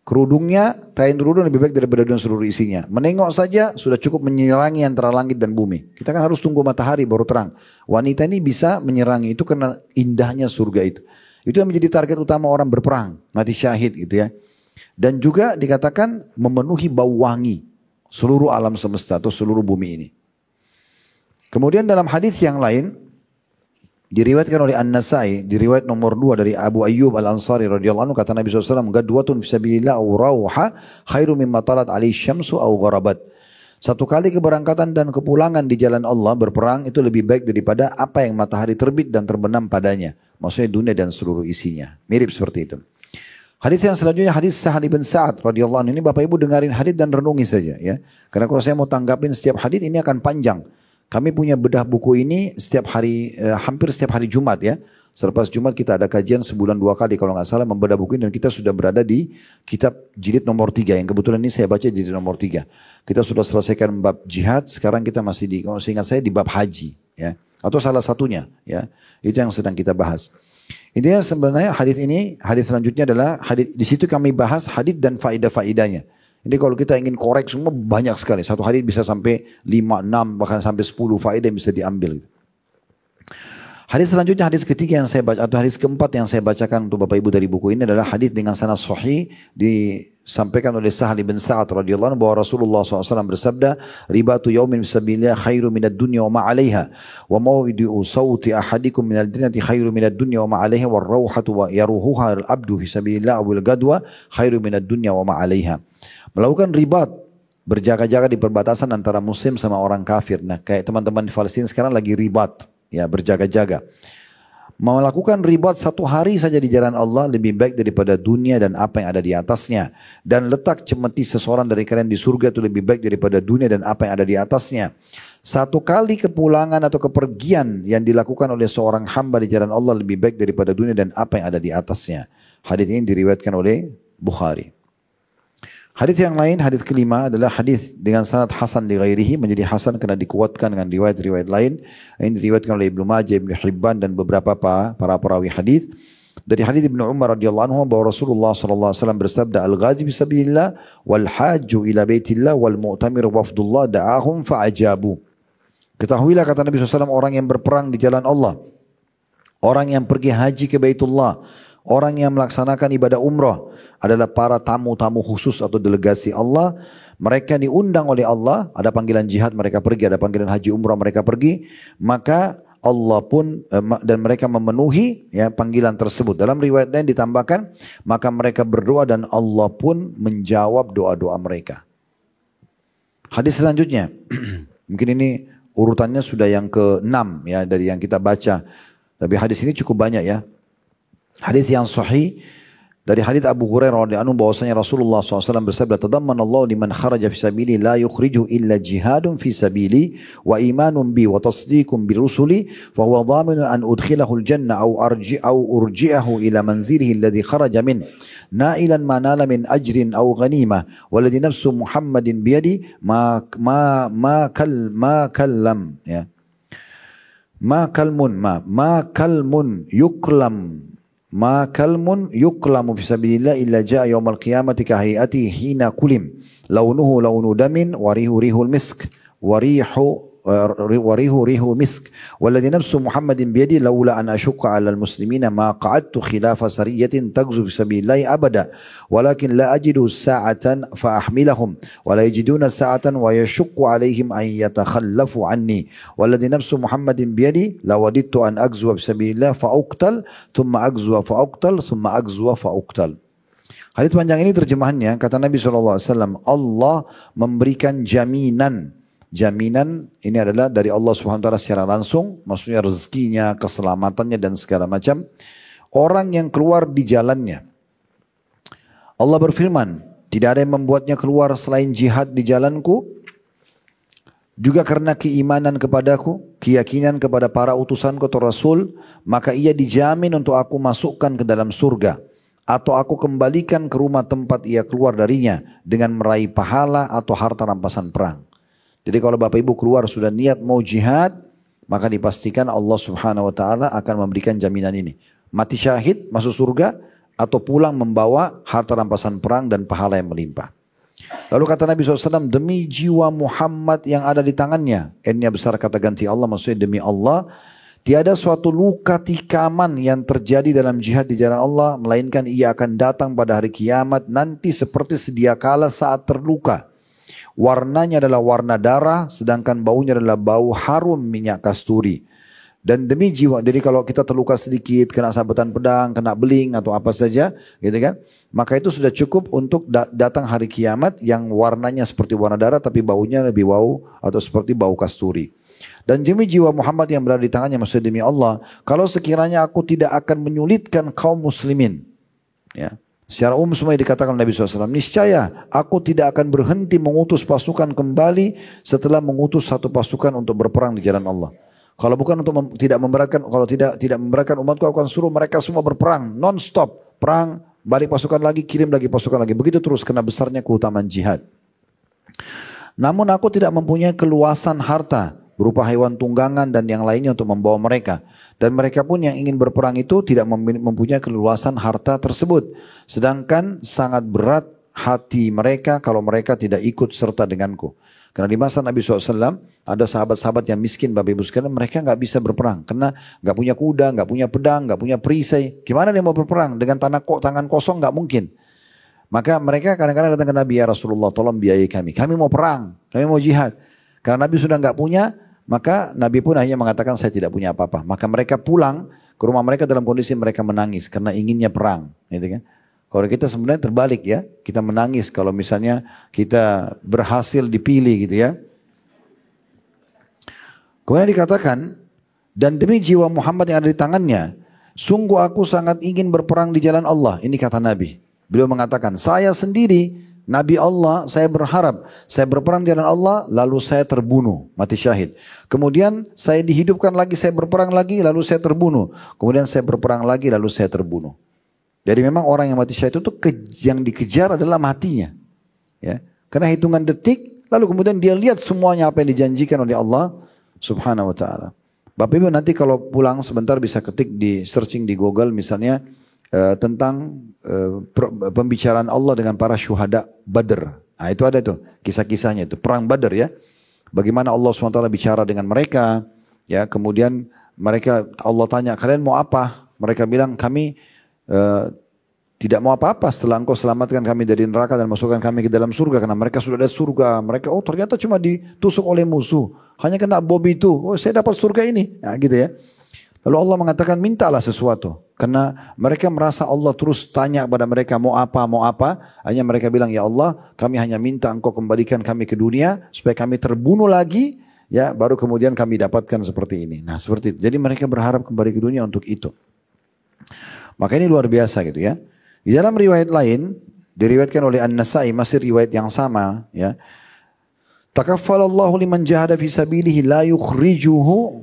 Kerudungnya, kain kerudung lebih baik daripada dunia seluruh isinya. Menengok saja sudah cukup menyerangi antara langit dan bumi. Kita kan harus tunggu matahari baru terang. Wanita ini bisa menyerangi itu karena indahnya surga itu. Itu yang menjadi target utama orang berperang, mati syahid gitu ya. Dan juga dikatakan memenuhi bau wangi seluruh alam semesta atau seluruh bumi ini. Kemudian dalam hadis yang lain, diriwayatkan oleh An-Nasai, diriwayat nomor 2 dari Abu Ayyub Al-Ansari radhiyallahu anhu, kata Nabi SAW, gadwatun fisabilillah aw rawha khairu mimma talat alaihi syamsu aw gharabat. Satu kali keberangkatan dan kepulangan di jalan Allah berperang itu lebih baik daripada apa yang matahari terbit dan terbenam padanya. Maksudnya dunia dan seluruh isinya. Mirip seperti itu. Hadis yang selanjutnya hadis Sahal bin Sa'ad radhiyallahu anhu. Ini Bapak Ibu dengarin hadis dan renungi saja ya. Karena kalau saya mau tanggapin setiap hadis ini akan panjang. Kami punya bedah buku ini setiap hari, hampir setiap hari Jumat ya. Selepas Jumat kita ada kajian sebulan 2 kali kalau nggak salah membedah buku ini, dan kita sudah berada di kitab jilid nomor 3. Yang kebetulan ini saya baca jilid nomor 3. Kita sudah selesaikan bab jihad, sekarang kita masih di, kalau seingat saya di bab haji ya. Atau salah satunya ya. Itu yang sedang kita bahas. Intinya sebenarnya hadis ini, hadis selanjutnya adalah hadis, di situ kami bahas hadis dan faedah-faedahnya. Jadi kalau kita ingin korek semua banyak sekali. Satu hadis bisa sampai 5, 6, bahkan sampai 10 faedah yang bisa diambil. Hadis selanjutnya, hadis ketiga yang saya baca, atau hadis keempat yang saya bacakan untuk Bapak Ibu dari buku ini adalah hadis dengan sanad sahih disampaikan oleh Sahal bin Sa'ad radhiyallahu anhu bahwa Rasulullah SAW bersabda, ribatu yaumin fisabilillah khairu minad dunya wa ma 'alaiha wa maw'idu sawti ahadikum minal jannati khairu minad dunya wa ma 'alaiha war rauhatu wa yaruhuha al-abdu fisabilillah awil gadwa khairu minad dunya wa ma 'alaiha. Melakukan ribat, berjaga-jaga di perbatasan antara muslim sama orang kafir. Nah, kayak teman-teman di Palestina sekarang lagi ribat, ya berjaga-jaga. Melakukan ribat 1 hari saja di jalan Allah lebih baik daripada dunia dan apa yang ada di atasnya. Dan letak cemeti seseorang dari kalian di surga itu lebih baik daripada dunia dan apa yang ada di atasnya. 1 kali kepulangan atau kepergian yang dilakukan oleh seorang hamba di jalan Allah lebih baik daripada dunia dan apa yang ada di atasnya. Hadis ini diriwayatkan oleh Bukhari. Hadis yang lain, hadis kelima adalah hadis dengan sanad hasan li ghairihi, menjadi hasan karena dikuatkan dengan riwayat-riwayat lain. Ini diriwayatkan oleh Ibnu Majah, Ibnu Hibban dan beberapa para perawi hadis. Dari hadits Ibnu Umar radhiyallahu anhu bahwa Rasulullah sallallahu alaihi wasallam bersabda, "Al-ghazi fisabilillah wal hajju ila baitillah wal mu'tamir wafdullah da'ahum fa'ajabu." Ketahuilah kata Nabi SAW, orang yang berperang di jalan Allah, orang yang pergi haji ke Baitullah, orang yang melaksanakan ibadah umrah adalah para tamu-tamu khusus atau delegasi Allah. Mereka diundang oleh Allah, ada panggilan jihad mereka pergi, ada panggilan haji umrah mereka pergi, maka Allah pun dan mereka memenuhi ya panggilan tersebut. Dalam riwayat lain ditambahkan, maka mereka berdoa dan Allah pun menjawab doa-doa mereka. Hadis selanjutnya, mungkin ini urutannya sudah yang ke-6 ya dari yang kita baca. Tapi hadis ini cukup banyak ya. Hadis yang sahih dari hadits Abu Hurairah radhiyallahu anhu bahwasanya Rasulullah SAW bersabda, "Tadamman Allah liman kharaja fi sabili la yukhriju illa jihadun fi sabili wa imanun bi wa tasdiqun bi rusuli fa huwa dhaminun an udkhilahu al-jannah aw urji'ahu ila manzilihi alladhi kharaja min nailan ma nala min ajrin aw ghanimah walladhi nafsu Muhammadin bi yadi ma kallam ya ma kalmun yuklam Ma kalmun yuklamu fisabilillah illa ja'a yawmal qiyamati kahiyati hina kulim launuhu launu damin warihu rihul misk warihu rihu misk walladhi nafsu Muhammadin biyadi laula an ashukka 'alal muslimina ma qa'adtu khilafa sariyatin tagzu fisabilillah abada walakin la ajidu sa'atan fa ahmilahum wa la yajiduna sa'atan wa yashukku 'alaihim an yatakhallafu 'anni walladhi nafsu Muhammadin biyadi lawadittu an agzu fisabilillah fa uqtal thumma agzu fa uqtal thumma agzu fa uqtal. Hadis panjang ini terjemahannya kata Nabi SAW, Allah memberikan jaminan. Jaminan ini adalah dari Allah Subhanahu wa taala secara langsung, maksudnya rezekinya, keselamatannya dan segala macam. Orang yang keluar di jalannya. Allah berfirman, tidak ada yang membuatnya keluar selain jihad di jalanku. Juga karena keimanan kepadaku, keyakinan kepada para utusanku atau Rasul, maka ia dijamin untuk aku masukkan ke dalam surga. Atau aku kembalikan ke rumah tempat ia keluar darinya dengan meraih pahala atau harta rampasan perang. Jadi kalau Bapak Ibu keluar sudah niat mau jihad, maka dipastikan Allah Subhanahu wa taala akan memberikan jaminan ini. Mati syahid, masuk surga, atau pulang membawa harta rampasan perang dan pahala yang melimpah. Lalu kata Nabi SAW, demi jiwa Muhammad yang ada di tangannya. N-nya besar kata ganti Allah, maksudnya demi Allah. Tiada suatu luka tikaman yang terjadi dalam jihad di jalan Allah, melainkan ia akan datang pada hari kiamat nanti seperti sedia kala saat terluka. Warnanya adalah warna darah, sedangkan baunya adalah bau harum minyak kasturi. Dan demi jiwa, jadi kalau kita terluka sedikit, kena sabetan pedang, kena beling atau apa saja, gitu kan, maka itu sudah cukup untuk datang hari kiamat yang warnanya seperti warna darah, tapi baunya lebih bau atau seperti bau kasturi. Dan demi jiwa Muhammad yang berada di tangannya, maksudnya demi Allah, kalau sekiranya aku tidak akan menyulitkan kaum muslimin, ya. Secara umum semua dikatakan Nabi SAW, niscaya aku tidak akan berhenti mengutus pasukan kembali setelah mengutus satu pasukan untuk berperang di jalan Allah. Kalau bukan untuk tidak memberatkan, kalau tidak memberatkan umatku, aku akan suruh mereka semua berperang non-stop, perang, balik pasukan lagi, kirim lagi pasukan lagi, begitu terus karena besarnya keutamaan jihad. Namun aku tidak mempunyai keluasan harta berupa hewan tunggangan dan yang lainnya untuk membawa mereka. Dan mereka pun yang ingin berperang itu tidak mempunyai keluasan harta tersebut. Sedangkan sangat berat hati mereka kalau mereka tidak ikut serta denganku. Karena di masa Nabi SAW ada sahabat-sahabat yang miskin, Bapak Ibu sekalian, mereka nggak bisa berperang. Karena nggak punya kuda, nggak punya pedang, nggak punya perisai. Gimana dia mau berperang? Dengan tangan kosong nggak mungkin. Maka mereka kadang-kadang datang ke Nabi, ya Rasulullah tolong biayai kami. Kami mau perang, kami mau jihad. Karena Nabi sudah nggak punya, maka Nabi pun akhirnya mengatakan saya tidak punya apa-apa. Maka mereka pulang ke rumah mereka dalam kondisi mereka menangis karena inginnya perang. Gitu kan? Kalau kita sebenarnya terbalik ya. Kita menangis kalau misalnya kita berhasil dipilih gitu ya. Kemudian dikatakan, dan demi jiwa Muhammad yang ada di tangannya, sungguh aku sangat ingin berperang di jalan Allah. Ini kata Nabi. Beliau mengatakan, saya sendiri Nabi Allah, saya berharap saya berperang di jalan Allah, lalu saya terbunuh, mati syahid. Kemudian saya dihidupkan lagi, saya berperang lagi, lalu saya terbunuh. Kemudian saya berperang lagi, lalu saya terbunuh. Jadi memang orang yang mati syahid itu yang dikejar adalah matinya. Ya. Karena hitungan detik, lalu kemudian dia lihat semuanya apa yang dijanjikan oleh Allah Subhanahu wa ta'ala. Bapak Ibu nanti kalau pulang sebentar bisa ketik di searching di Google misalnya, tentang pembicaraan Allah dengan para syuhada Badr. Nah, itu ada tuh kisah-kisahnya itu perang Badr ya. Bagaimana Allah SWT bicara dengan mereka, ya. Kemudian Allah tanya, kalian mau apa? Mereka bilang, kami tidak mau apa-apa setelah engkau selamatkan kami dari neraka dan masukkan kami ke dalam surga. Karena mereka sudah ada surga. Mereka, oh ternyata cuma ditusuk oleh musuh. Hanya kena bom itu. Oh saya dapat surga ini. Nah, gitu ya. Lalu Allah mengatakan, mintalah sesuatu. Karena mereka merasa Allah terus tanya kepada mereka, mau apa, mau apa. Hanya mereka bilang, ya Allah, kami hanya minta engkau kembalikan kami ke dunia, supaya kami terbunuh lagi, ya, baru kemudian kami dapatkan seperti ini. Nah seperti itu. Jadi mereka berharap kembali ke dunia untuk itu. Maka ini luar biasa gitu ya. Di dalam riwayat lain, diriwayatkan oleh An-Nasai, masih riwayat yang sama, ya. Takaffalallahu liman jahada fi sabilihi la yukhrijuhu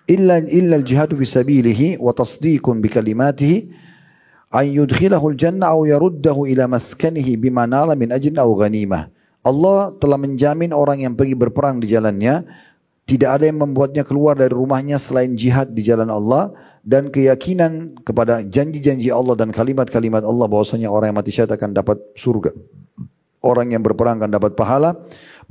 illa al-jihadu fi sabilihi wa tasdiqun bi kalimatihi an yudkhilahu al-jannah aw yaruddahu ila maskanihi bima nala min ajrin aw ghanimah. Allah telah menjamin orang yang pergi berperang di jalannya tidak ada yang membuatnya keluar dari rumahnya selain jihad di jalan Allah dan keyakinan kepada janji-janji Allah dan kalimat-kalimat Allah bahwasanya orang yang mati syahid akan dapat surga. Orang yang berperang akan dapat pahala,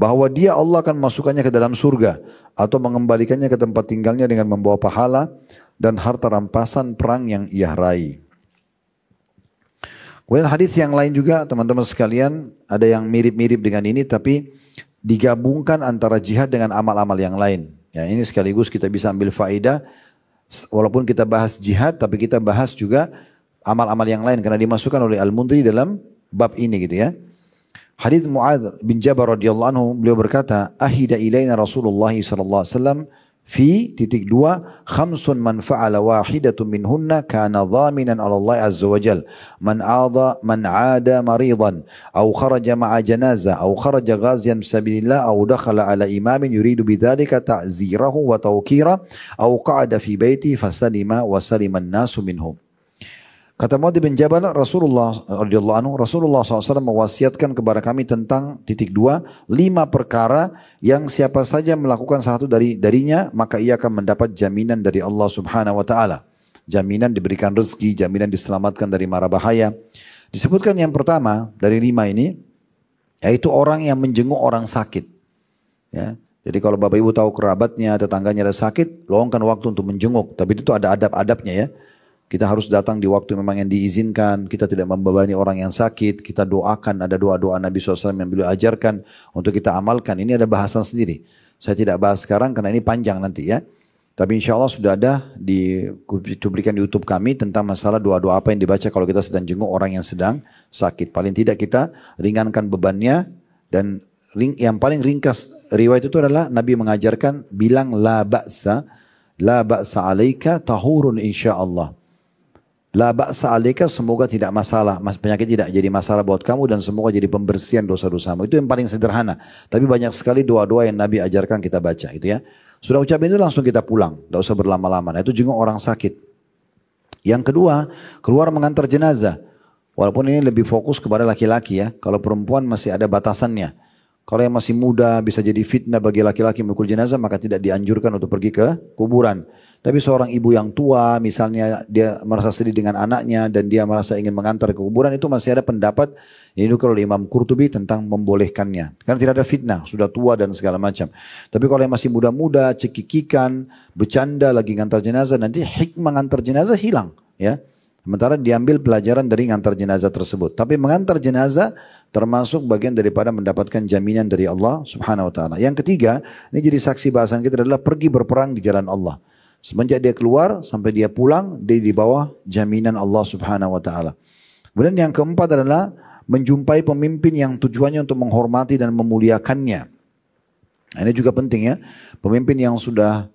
bahwa dia Allah akan masukkannya ke dalam surga atau mengembalikannya ke tempat tinggalnya dengan membawa pahala dan harta rampasan perang yang ia raih. Kemudian hadis yang lain juga teman-teman sekalian, ada yang mirip-mirip dengan ini tapi digabungkan antara jihad dengan amal-amal yang lain. Ya, ini sekaligus kita bisa ambil faedah, walaupun kita bahas jihad tapi kita bahas juga amal-amal yang lain karena dimasukkan oleh Al-Mundhiri dalam bab ini gitu ya. Hadits Mu'adz bin Jabal radhiyallahu anhu, beliau berkata, ahida ilaina Rasulullah sallallahu alaihi wasallam fi (2) khamsun man fa'ala wahidatun minhunna kana dhaminan 'ala Allah azza wa jal man 'ada maridan aw kharaja ma'a janazah aw kharaja ghaziyan fi sabilillah aw dakhala 'ala imamin yuridu bidzalika ta'zirahu wa tawqira aw qa'ada fi baiti fasalima wa salima an-nasu minhu. Kata Mu'adz bin Jabal, Rasulullah radhiyallahu anhu, Rasulullah SAW mewasiatkan kepada kami tentang (2) 5 perkara yang siapa saja melakukan satu darinya maka ia akan mendapat jaminan dari Allah Subhanahu wa taala. Jaminan diberikan rezeki, jaminan diselamatkan dari mara bahaya. Disebutkan yang pertama dari 5 ini yaitu orang yang menjenguk orang sakit. Ya. Jadi kalau Bapak Ibu tahu kerabatnya, tetangganya ada sakit, luangkan waktu untuk menjenguk. Tapi itu ada adab-adabnya ya. Kita harus datang di waktu memang yang diizinkan. Kita tidak membebani orang yang sakit. Kita doakan. Ada doa-doa Nabi SAW yang beliau ajarkan untuk kita amalkan. Ini ada bahasan sendiri. Saya tidak bahas sekarang karena ini panjang nanti ya. Tapi insya Allah sudah ada diberikan di YouTube kami tentang masalah doa-doa apa yang dibaca kalau kita sedang jenguk orang yang sedang sakit. Paling tidak kita ringankan bebannya. Dan yang paling ringkas riwayat itu adalah Nabi mengajarkan bilang la ba'sa alaika tahurun insya Allah. La ba'sa alaika, semoga tidak masalah, penyakit tidak jadi masalah buat kamu dan semoga jadi pembersihan dosa-dosamu. Itu yang paling sederhana. Tapi banyak sekali doa-doa yang Nabi ajarkan kita baca itu ya. Sudah ucapin itu langsung kita pulang, tidak usah berlama-lama. Nah, itu jenguk orang sakit. Yang kedua, keluar mengantar jenazah. Walaupun ini lebih fokus kepada laki-laki ya. Kalau perempuan masih ada batasannya. Kalau yang masih muda bisa jadi fitnah bagi laki-laki memikul jenazah, maka tidak dianjurkan untuk pergi ke kuburan. Tapi seorang ibu yang tua, misalnya dia merasa sedih dengan anaknya dan dia merasa ingin mengantar ke kuburan, itu masih ada pendapat yang dinukil oleh Imam Qurtubi tentang membolehkannya. Karena tidak ada fitnah, sudah tua dan segala macam. Tapi kalau yang masih muda-muda, cekikikan, bercanda lagi ngantar jenazah, nanti hikmah ngantar jenazah hilang. Ya. Sementara diambil pelajaran dari ngantar jenazah tersebut. Tapi mengantar jenazah termasuk bagian daripada mendapatkan jaminan dari Allah Subhanahu wa taala. Yang ketiga, ini jadi saksi bahasan kita adalah pergi berperang di jalan Allah. Semenjak dia keluar sampai dia pulang, dia di bawah jaminan Allah Subhanahu wa taala. Kemudian yang keempat adalah menjumpai pemimpin yang tujuannya untuk menghormati dan memuliakannya. Nah, ini juga penting ya. Pemimpin yang sudah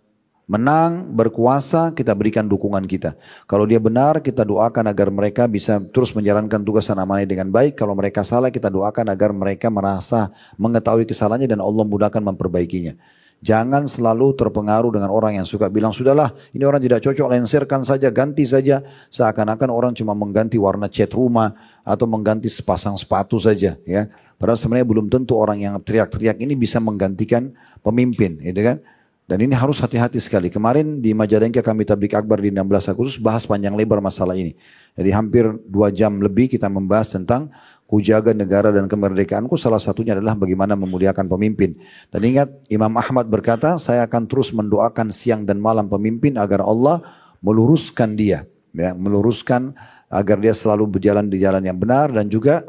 menang, berkuasa, kita berikan dukungan kita. Kalau dia benar, kita doakan agar mereka bisa terus menjalankan tugas dan amanah dengan baik. Kalau mereka salah, kita doakan agar mereka merasa mengetahui kesalahannya dan Allah mudahkan memperbaikinya. Jangan selalu terpengaruh dengan orang yang suka bilang, sudahlah ini orang tidak cocok, lenserkan saja, ganti saja. Seakan-akan orang cuma mengganti warna cat rumah atau mengganti sepasang sepatu saja. Padahal sebenarnya belum tentu orang yang teriak-teriak ini bisa menggantikan pemimpin. Gitu kan? Dan ini harus hati-hati sekali. Kemarin di Majalengka kami tablik akbar di 16 Agustus bahas panjang lebar masalah ini. Jadi hampir 2 jam lebih kita membahas tentang kujaga negara dan kemerdekaanku. Salah satunya adalah bagaimana memuliakan pemimpin. Dan ingat Imam Ahmad berkata, saya akan terus mendoakan siang dan malam pemimpin agar Allah meluruskan dia. Ya, meluruskan agar dia selalu berjalan di jalan yang benar dan juga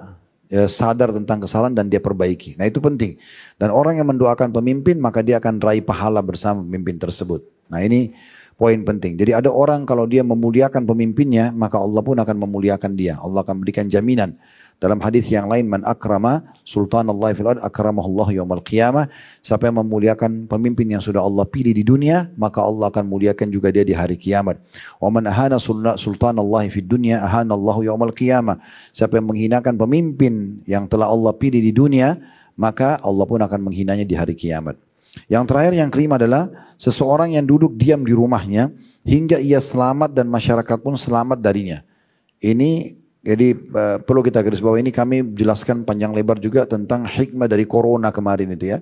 sadar tentang kesalahan dan dia perbaiki. Nah itu penting. Dan orang yang mendoakan pemimpin maka dia akan raih pahala bersama pemimpin tersebut. Nah ini poin penting. Jadi ada orang kalau dia memuliakan pemimpinnya maka Allah pun akan memuliakan dia. Allah akan berikan jaminan. Dalam hadis yang lain, man akrama sultanallahi fil ard akramahullahu yaumal qiyamah. Siapa yang memuliakan pemimpin yang sudah Allah pilih di dunia, maka Allah akan muliakan juga dia di hari kiamat. Wa man ahana sultanallahi fid dunya ahanallahu yaumal qiyamah. Siapa yang menghinakan pemimpin yang telah Allah pilih di dunia, maka Allah pun akan menghinanya di hari kiamat. Yang terakhir, yang kelima adalah seseorang yang duduk diam di rumahnya hingga ia selamat dan masyarakat pun selamat darinya. Ini jadi perlu kita garis bawah, ini kami jelaskan panjang lebar juga tentang hikmah dari corona kemarin itu ya.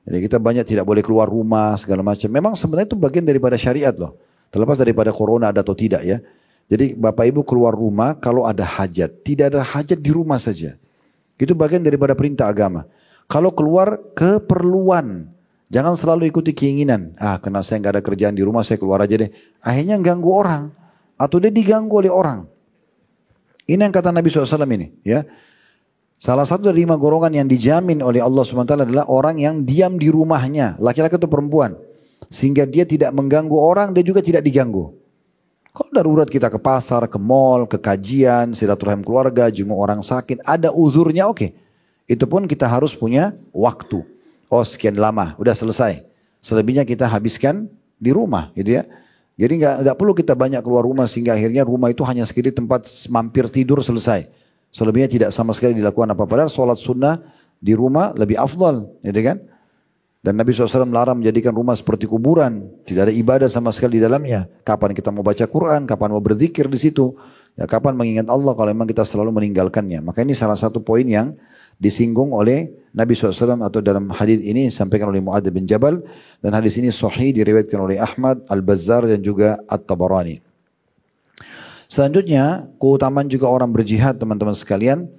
Jadi kita banyak tidak boleh keluar rumah segala macam. Memang sebenarnya itu bagian daripada syariat loh. Terlepas daripada corona ada atau tidak ya. Jadi Bapak Ibu keluar rumah kalau ada hajat. Tidak ada hajat di rumah saja. Itu bagian daripada perintah agama. Kalau keluar keperluan. Jangan selalu ikuti keinginan. Karena saya nggak ada kerjaan di rumah saya keluar aja deh. Akhirnya ganggu orang. Atau dia diganggu oleh orang. Ini yang kata Nabi SAW ini. Ya. Salah satu dari 5 golongan yang dijamin oleh Allah SWT adalah orang yang diam di rumahnya. Laki-laki atau perempuan. Sehingga dia tidak mengganggu orang, dia juga tidak diganggu. Kalau darurat kita ke pasar, ke mall, ke kajian, silaturahim keluarga, jenguk orang sakit, ada uzurnya oke. Itu pun kita harus punya waktu. Oh sekian lama, udah selesai. Selebihnya kita habiskan di rumah gitu ya. Jadi nggak perlu kita banyak keluar rumah sehingga akhirnya rumah itu hanya sekedar tempat mampir tidur selesai. Selebihnya tidak sama sekali dilakukan apa-apa. Padahal sholat sunnah di rumah lebih afdal, gitu kan? Dan Nabi SAW melarang menjadikan rumah seperti kuburan. Tidak ada ibadah sama sekali di dalamnya. Kapan kita mau baca Quran, kapan mau berzikir di situ. Ya, kapan mengingat Allah kalau memang kita selalu meninggalkannya. Maka ini salah satu poin yang disinggung oleh Nabi SAW atau dalam hadis ini disampaikan oleh Mu'adz bin Jabal. Dan hadis ini sahih diriwayatkan oleh Ahmad, Al-Bazzar dan juga At-Tabarani. Selanjutnya keutamaan juga orang berjihad teman-teman sekalian.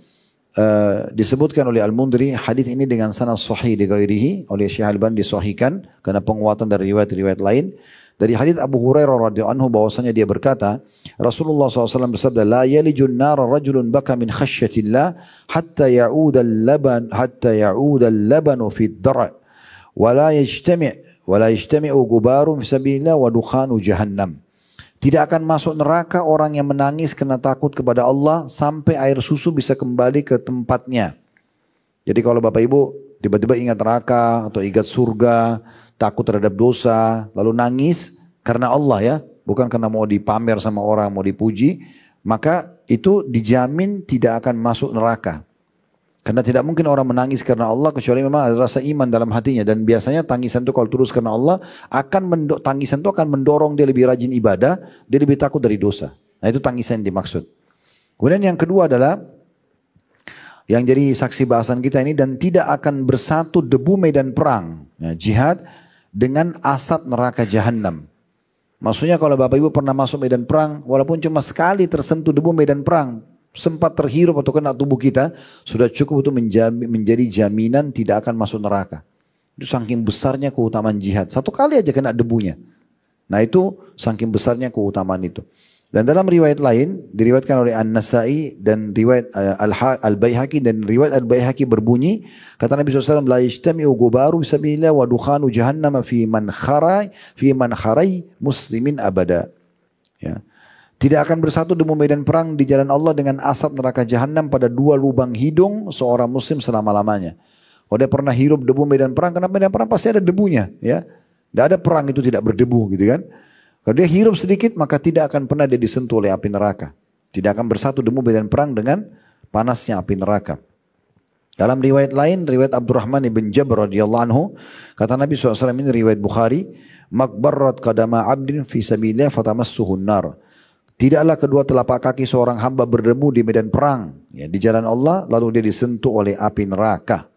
Disebutkan oleh Al-Mundri hadis ini dengan sanad sahih di ghairihi oleh Syekh Al-Albani disahihkan karena penguatan dari riwayat-riwayat lain. Dari hadis Abu Hurairah radhiyallahu anhu bahwasanya dia berkata, Rasulullah SAW bersabda, la yalijun nar rajulun baka min khasyatillah hatta ya'ud al-labanu fi ad-dar' wa la yajtami'u gubarun fi sabilillah wa dukhanu jahannam. Tidak akan masuk neraka orang yang menangis karena takut kepada Allah sampai air susu bisa kembali ke tempatnya. Jadi kalau Bapak Ibu tiba-tiba ingat neraka atau ingat surga, takut terhadap dosa, lalu nangis karena Allah ya, bukan karena mau dipamer sama orang, mau dipuji, maka itu dijamin tidak akan masuk neraka. Karena tidak mungkin orang menangis karena Allah kecuali memang ada rasa iman dalam hatinya. Dan biasanya tangisan itu kalau tulus karena Allah, tangisan itu akan mendorong dia lebih rajin ibadah, dia lebih takut dari dosa. Nah itu tangisan yang dimaksud. Kemudian yang kedua adalah, yang jadi saksi bahasan kita ini, dan tidak akan bersatu debu medan perang. Nah, jihad dengan asap neraka jahanam. Maksudnya kalau Bapak Ibu pernah masuk medan perang, walaupun cuma sekali tersentuh debu medan perang, sempat terhirup atau kena tubuh kita, sudah cukup itu menjadi jaminan tidak akan masuk neraka. Itu saking besarnya keutamaan jihad. Satu kali aja kena debunya. Nah itu saking besarnya keutamaan itu. Dan dalam riwayat lain, diriwayatkan oleh An-Nasai dan riwayat Al-Baihaqi, dan riwayat Al-Baihaqi berbunyi, kata Nabi SAW, la yajtami'u gubaru bisabilillah wa dukhanu jahannam fi man kharai muslimin abada. Ya. Tidak akan bersatu debu medan perang di jalan Allah dengan asap neraka jahanam pada 2 lubang hidung seorang muslim selama-lamanya. Kalau dia pernah hirup debu medan perang, karena medan perang pasti ada debunya. Ya. Tidak ada perang itu tidak berdebu gitu kan. Kalau dia hirup sedikit maka tidak akan pernah dia disentuh oleh api neraka. Tidak akan bersatu debu medan perang dengan panasnya api neraka. Dalam riwayat lain, riwayat Abdurrahman ibn Jabr radhiyallahu anhu, kata Nabi SAW ini riwayat Bukhari, makbarrat qadama abdin fi sabilillah fatamassuhun nar. Tidaklah kedua telapak kaki seorang hamba berdebu di medan perang, ya, di jalan Allah, lalu dia disentuh oleh api neraka.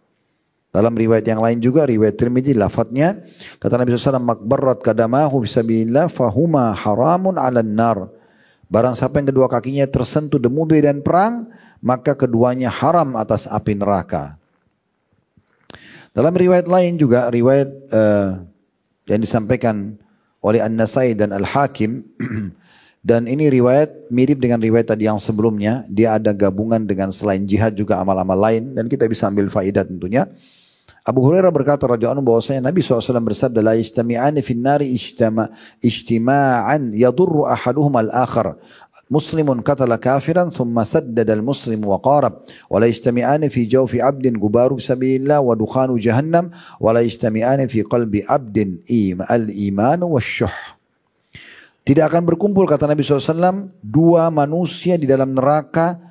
Dalam riwayat yang lain juga, riwayat Tirmidzi, lafadznya, kata Nabi SAW, makbarat kadamahu fisabilillah fahuma haramun 'alan nar. Barang siapa yang kedua kakinya tersentuh debu medan perang, maka keduanya haram atas api neraka. Dalam riwayat lain juga, riwayat yang disampaikan oleh An-Nasai dan Al-Hakim, dan ini riwayat mirip dengan riwayat tadi yang sebelumnya, dia ada gabungan dengan selain jihad juga amal-amal lain, dan kita bisa ambil faedah tentunya. Abu Hurairah berkata radhiyallahu anhu bahwasanya Nabi SAW bersabda, la yajtami'ani fin nari ijtima'an yadurru ahaduhum al-akhar. Muslimun qatala kafiran thumma saddada al-muslim wa qarab. Wa la yajtami'ani fi jawfi 'abdin gubaru sabilillah wa dukhanu jahannam wa la yajtami'ani fi qalbi 'abdin al-iman wasyuh. Tidak akan berkumpul, kata Nabi SAW, dua manusia di dalam neraka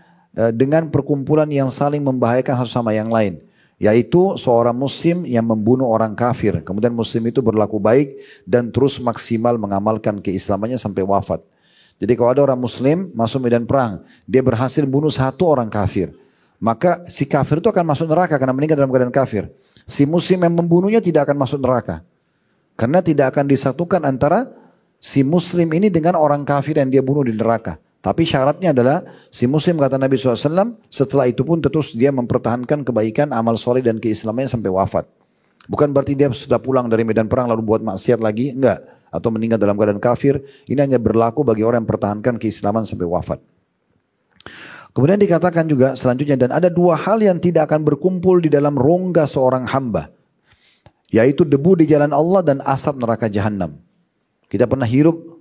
dengan perkumpulan yang saling membahayakan satu sama yang lain. Yaitu seorang muslim yang membunuh orang kafir. Kemudian muslim itu berlaku baik dan terus maksimal mengamalkan keislamannya sampai wafat. Jadi kalau ada orang muslim masuk medan perang, dia berhasil bunuh satu orang kafir, maka si kafir itu akan masuk neraka karena meninggal dalam keadaan kafir. Si muslim yang membunuhnya tidak akan masuk neraka. Karena tidak akan disatukan antara si muslim ini dengan orang kafir yang dia bunuh di neraka. Tapi syaratnya adalah si muslim, kata Nabi SAW, setelah itu pun terus dia mempertahankan kebaikan, amal soleh dan keislamannya sampai wafat. Bukan berarti dia sudah pulang dari medan perang lalu buat maksiat lagi, enggak. Atau meninggal dalam keadaan kafir. Ini hanya berlaku bagi orang yang mempertahankan keislaman sampai wafat. Kemudian dikatakan juga selanjutnya, dan ada dua hal yang tidak akan berkumpul di dalam rongga seorang hamba. Yaitu debu di jalan Allah dan asap neraka jahanam. Kita pernah hirup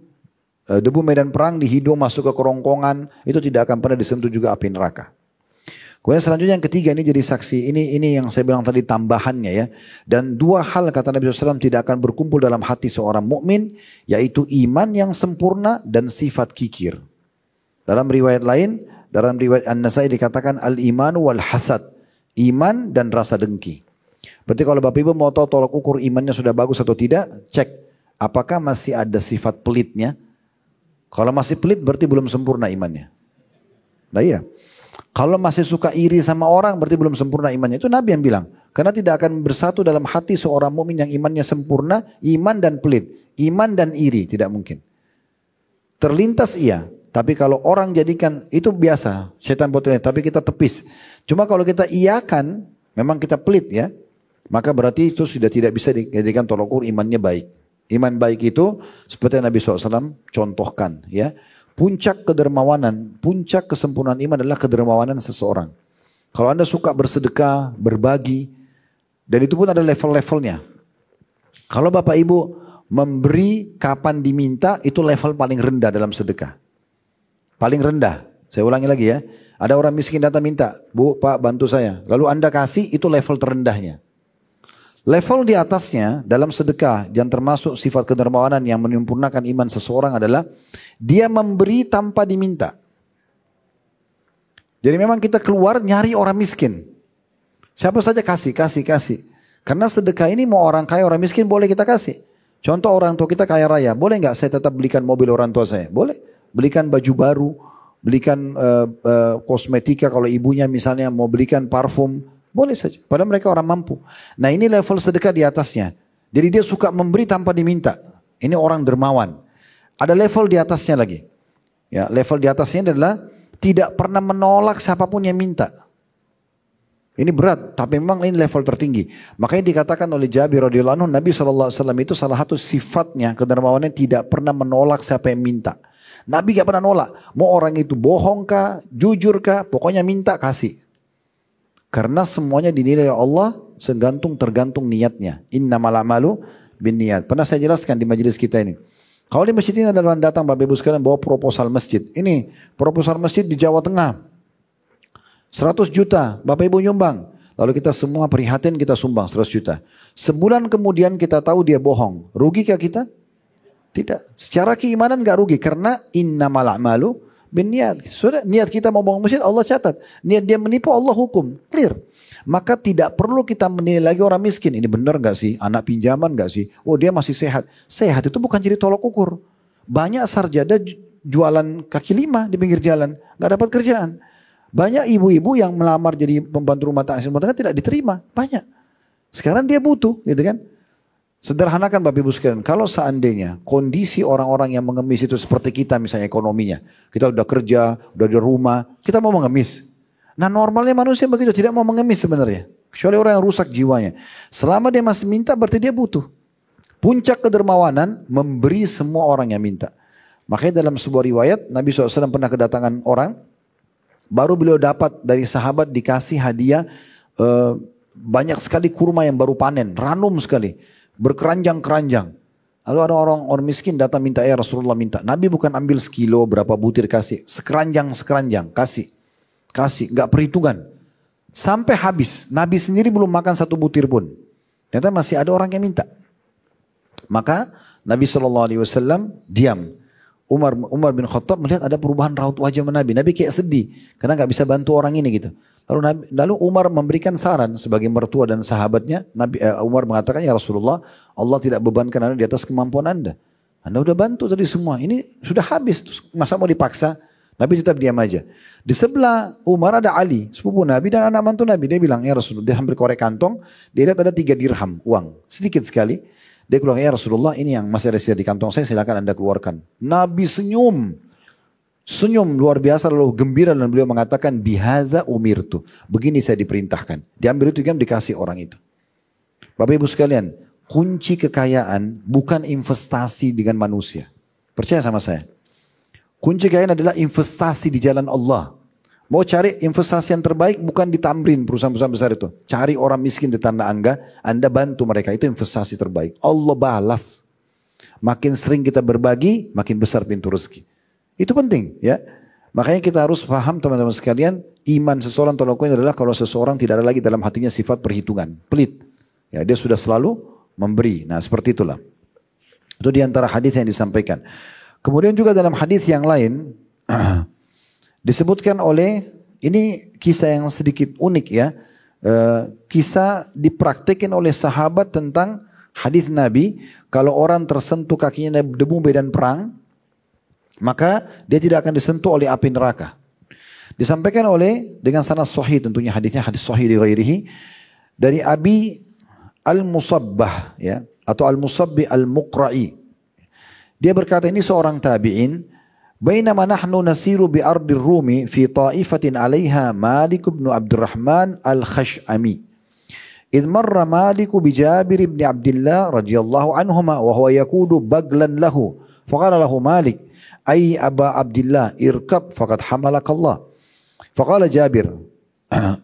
debu medan perang di hidung masuk ke kerongkongan, itu tidak akan pernah disentuh juga api neraka. Kemudian selanjutnya yang ketiga, ini jadi saksi, ini yang saya bilang tadi tambahannya ya. Dan dua hal, kata Nabi SAW, tidak akan berkumpul dalam hati seorang mukmin, yaitu iman yang sempurna dan sifat kikir. Dalam riwayat lain, dalam riwayat An-Nasai dikatakan al-imanu wal hasad, iman dan rasa dengki. Berarti kalau Bapak Ibu mau tahu tolak ukur imannya sudah bagus atau tidak, cek apakah masih ada sifat pelitnya. Kalau masih pelit berarti belum sempurna imannya. Nah iya. Kalau masih suka iri sama orang berarti belum sempurna imannya. Itu Nabi yang bilang. Karena tidak akan bersatu dalam hati seorang mukmin yang imannya sempurna, iman dan pelit. Iman dan iri, tidak mungkin. Terlintas iya. Tapi kalau orang jadikan, itu biasa. Setan potongnya, tapi kita tepis. Cuma kalau kita iyakan, memang kita pelit ya. Maka berarti itu sudah tidak bisa dijadikan tolak ukur imannya baik. Iman baik itu seperti yang Nabi SAW contohkan ya. Puncak kedermawanan, puncak kesempurnaan iman adalah kedermawanan seseorang. Kalau Anda suka bersedekah, berbagi, dan itu pun ada level-levelnya. Kalau Bapak Ibu memberi kapan diminta, itu level paling rendah dalam sedekah. Paling rendah. Saya ulangi lagi ya. Ada orang miskin datang minta, Bu, Pak, bantu saya. Lalu Anda kasih, itu level terendahnya. Level di atasnya dalam sedekah yang termasuk sifat kedermawanan yang menyempurnakan iman seseorang adalah dia memberi tanpa diminta. Jadi memang kita keluar nyari orang miskin. Siapa saja kasih. Karena sedekah ini mau orang kaya orang miskin boleh kita kasih. Contoh orang tua kita kaya raya, boleh nggak saya tetap belikan mobil orang tua saya? Boleh. Belikan baju baru, belikan kosmetika kalau ibunya misalnya mau belikan parfum. Boleh saja, padahal mereka orang mampu. Nah ini level sedekah di atasnya. Jadi dia suka memberi tanpa diminta. Ini orang dermawan. Ada level di atasnya lagi. Ya, level di atasnya adalah tidak pernah menolak siapapun yang minta. Ini berat, tapi memang ini level tertinggi. Makanya dikatakan oleh Jabir radhiyallahu anhu, Nabi SAW itu salah satu sifatnya, kedermawanannya tidak pernah menolak siapa yang minta. Nabi gak pernah nolak. Mau orang itu bohong kah, jujur kah, pokoknya minta kasih. Karena semuanya dinilai oleh Allah tergantung niatnya. Innamal a'malu binniyat. Pernah saya jelaskan di majelis kita ini. Kalau di masjid ini ada orang datang Bapak Ibu sekalian bawa proposal masjid. Ini proposal masjid di Jawa Tengah. 100 juta Bapak Ibu nyumbang. Lalu kita semua prihatin kita sumbang 100 juta. Sebulan kemudian kita tahu dia bohong. Rugikah kita? Tidak. Secara keimanan gak rugi. Karena innamal a'malu niat. Sudah niat kita mau bangun masjid Allah catat. Niat dia menipu Allah hukum. Clear. Maka tidak perlu kita menilai lagi orang miskin. Ini benar gak sih? Anak pinjaman gak sih? Oh dia masih sehat. Sehat itu bukan jadi tolak ukur. Banyak sarjana jualan kaki lima di pinggir jalan. Gak dapat kerjaan. Banyak ibu-ibu yang melamar jadi pembantu rumah tangga tidak diterima. Banyak. Sekarang dia butuh, gitu kan? Sederhanakan Bapak Ibu sekalian, kalau seandainya kondisi orang-orang yang mengemis itu seperti kita misalnya ekonominya. Kita udah kerja, udah di rumah, kita mau mengemis. Nah normalnya manusia begitu, tidak mau mengemis sebenarnya. Kecuali orang yang rusak jiwanya. Selama dia masih minta berarti dia butuh. Puncak kedermawanan memberi semua orang yang minta. Makanya dalam sebuah riwayat Nabi SAW pernah kedatangan orang. Baru beliau dapat dari sahabat dikasih hadiah banyak sekali kurma yang baru panen. Ranum sekali. Berkeranjang-keranjang. Lalu ada orang miskin datang minta, ya Rasulullah minta. Nabi bukan ambil sekilo berapa butir kasih. Sekeranjang kasih. Kasih, gak perhitungan. Sampai habis. Nabi sendiri belum makan satu butir pun. Ternyata masih ada orang yang minta. Maka Nabi SAW diam. Umar bin Khattab melihat ada perubahan raut wajah Nabi. Nabi kayak sedih. Karena gak bisa bantu orang ini gitu. Lalu Umar memberikan saran sebagai mertua dan sahabatnya. Umar mengatakan, ya Rasulullah, Allah tidak bebankan Anda di atas kemampuan Anda. Anda udah bantu tadi semua. Ini sudah habis. Masa mau dipaksa? Nabi tetap diam aja. Di sebelah Umar ada Ali, sepupu Nabi dan anak mantu Nabi. Dia bilang, ya Rasulullah, dia hampir korek kantong. Dia lihat ada 3 dirham uang. Sedikit sekali. Dia bilang, ya Rasulullah, ini yang masih ada sisa di kantong saya, silakan Anda keluarkan. Nabi senyum. Senyum luar biasa lalu gembira dan beliau mengatakan bihadza umirtu. Begini saya diperintahkan. Diambil itu kan dikasih orang itu. Bapak Ibu sekalian, kunci kekayaan bukan investasi dengan manusia. Percaya sama saya. Kunci kekayaan adalah investasi di jalan Allah. Mau cari investasi yang terbaik bukan di Tamrin perusahaan-perusahaan besar itu. Cari orang miskin di Tanda Angga, Anda bantu mereka, itu investasi terbaik. Allah balas. Makin sering kita berbagi, makin besar pintu rezeki. Itu penting ya. Makanya kita harus paham teman-teman sekalian, iman seseorang tolong adalah kalau seseorang tidak ada lagi dalam hatinya sifat perhitungan, pelit. Ya, dia sudah selalu memberi. Nah, seperti itulah. Itu di antara hadis yang disampaikan. Kemudian juga dalam hadis yang lain disebutkan oleh, ini kisah yang sedikit unik ya. Kisah dipraktekin oleh sahabat tentang hadis Nabi, kalau orang tersentuh kakinya debu medan perang, maka dia tidak akan disentuh oleh api neraka. Disampaikan oleh dengan sanad sahih, tentunya hadisnya hadis sahih di ghairihi, dari Abi Al-Musabbah ya, atau Al-Musabbi Al-Muqra'i. Dia berkata, ini seorang tabi'in, bainama nahnu nasiru bi ardir Rumi fi ta'ifatin 'alaiha Malik bin Abdurrahman Al-Khash'ami. Idh marra Malik bi Jabir bin Abdullah radhiyallahu anhuma wa huwa yaqudu baglan lahu. Faqala lahu Malik, ay Aba Abdullah irkab faqad hamalakallah. Faqala Jabir,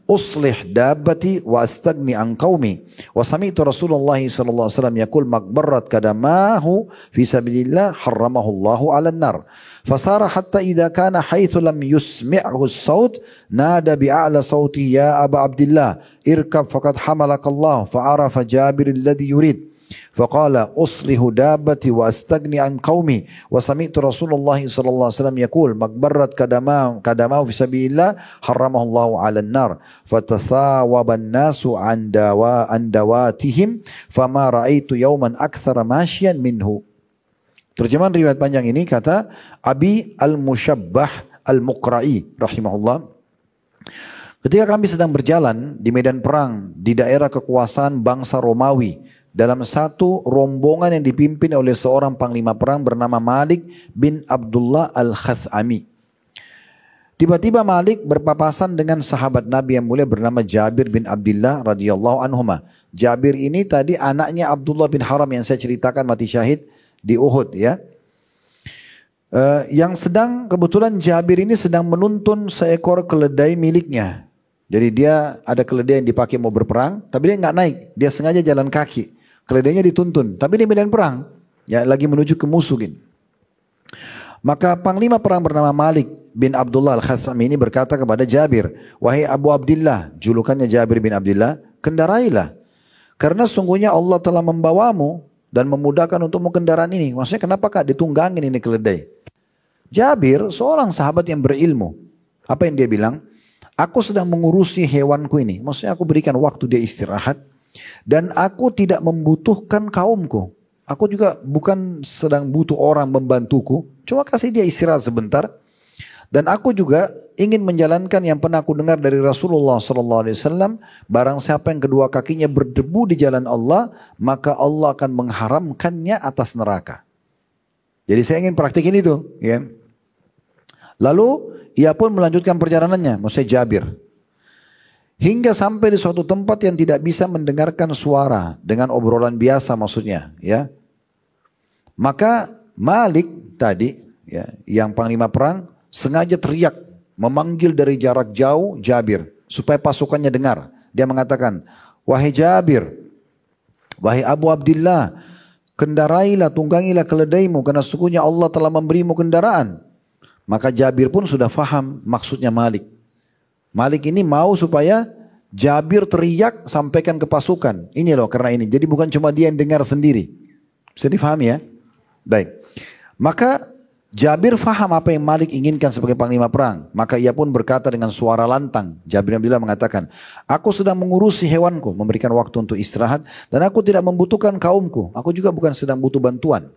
uslih dabbati wa astagni an qaumi. Wa sami'tu Rasulullah sallallahu alaihi wasallam yaqul maqbarrat kadamahu fi sabilillah harramahu Allahu 'alan nar. Fasara hatta idza kana haitsu lam yusmi'hu as-saut nada bi'a'la sauti ya Aba Abdullah irkab faqad hamalakallah. Fa'arafa Jabir alladhi yurid. فقال أصلح دابتي وأستغني عن قومي وسمعت رسول الله صلى الله عليه وسلم يقول مقبرة قدماه في سبيل الله حرمه الله على النار فتثاوب الناس عن دواتهم فما رأيت يوما أكثر ماشيا منه. Terjemahan riwayat panjang ini kata Abi Al-Mushabbah Al-Muqra'i rahimahullah. Ketika kami sedang berjalan di medan perang di daerah kekuasaan bangsa Romawi, dalam satu rombongan yang dipimpin oleh seorang panglima perang bernama Malik bin Abdullah Al-Khathami. Tiba-tiba Malik berpapasan dengan sahabat Nabi yang mulia bernama Jabir bin Abdullah radhiyallahu anhuma. Jabir ini tadi anaknya Abdullah bin Haram yang saya ceritakan mati syahid di Uhud ya. Yang sedang kebetulan Jabir ini sedang menuntun seekor keledai miliknya. Jadi dia ada keledai yang dipakai mau berperang, tapi dia nggak naik, dia sengaja jalan kaki. Keledainya dituntun, tapi di medan perang, ya lagi menuju ke musuh. Maka panglima perang bernama Malik bin Abdullah Al-Khathami ini berkata kepada Jabir, wahai Abu Abdullah, julukannya Jabir bin Abdullah, kendarailah. Karena sungguhnya Allah telah membawamu dan memudahkan untukmu kendaraan ini. Maksudnya kenapa ditunggangin ini keledai? Jabir seorang sahabat yang berilmu. Apa yang dia bilang? Aku sedang mengurusi hewanku ini. Maksudnya aku berikan waktu dia istirahat. Dan aku tidak membutuhkan kaumku. Aku juga bukan sedang butuh orang membantuku. Cuma kasih dia istirahat sebentar. Dan aku juga ingin menjalankan yang pernah aku dengar dari Rasulullah SAW. Barang siapa yang kedua kakinya berdebu di jalan Allah, maka Allah akan mengharamkannya atas neraka. Jadi saya ingin praktikin itu. Ya. Lalu ia pun melanjutkan perjalanannya, maksudnya Jabir. Hingga sampai di suatu tempat yang tidak bisa mendengarkan suara dengan obrolan biasa maksudnya. Ya. Maka Malik tadi, ya, yang panglima perang, sengaja teriak, memanggil dari jarak jauh Jabir, supaya pasukannya dengar. Dia mengatakan, wahai Jabir, wahai Abu Abdillah, kendarailah, tunggangilah keledaimu, karena sesungguhnya Allah telah memberimu kendaraan. Maka Jabir pun sudah faham maksudnya Malik. Malik ini mau supaya Jabir teriak sampaikan ke pasukan. Ini loh karena ini. Jadi bukan cuma dia yang dengar sendiri. Bisa difahami ya? Baik. Maka Jabir faham apa yang Malik inginkan sebagai panglima perang. Maka ia pun berkata dengan suara lantang. Jabir bin Abdullah mengatakan, aku sedang mengurusi hewanku, memberikan waktu untuk istirahat. Dan aku tidak membutuhkan kaumku. Aku juga bukan sedang butuh bantuan.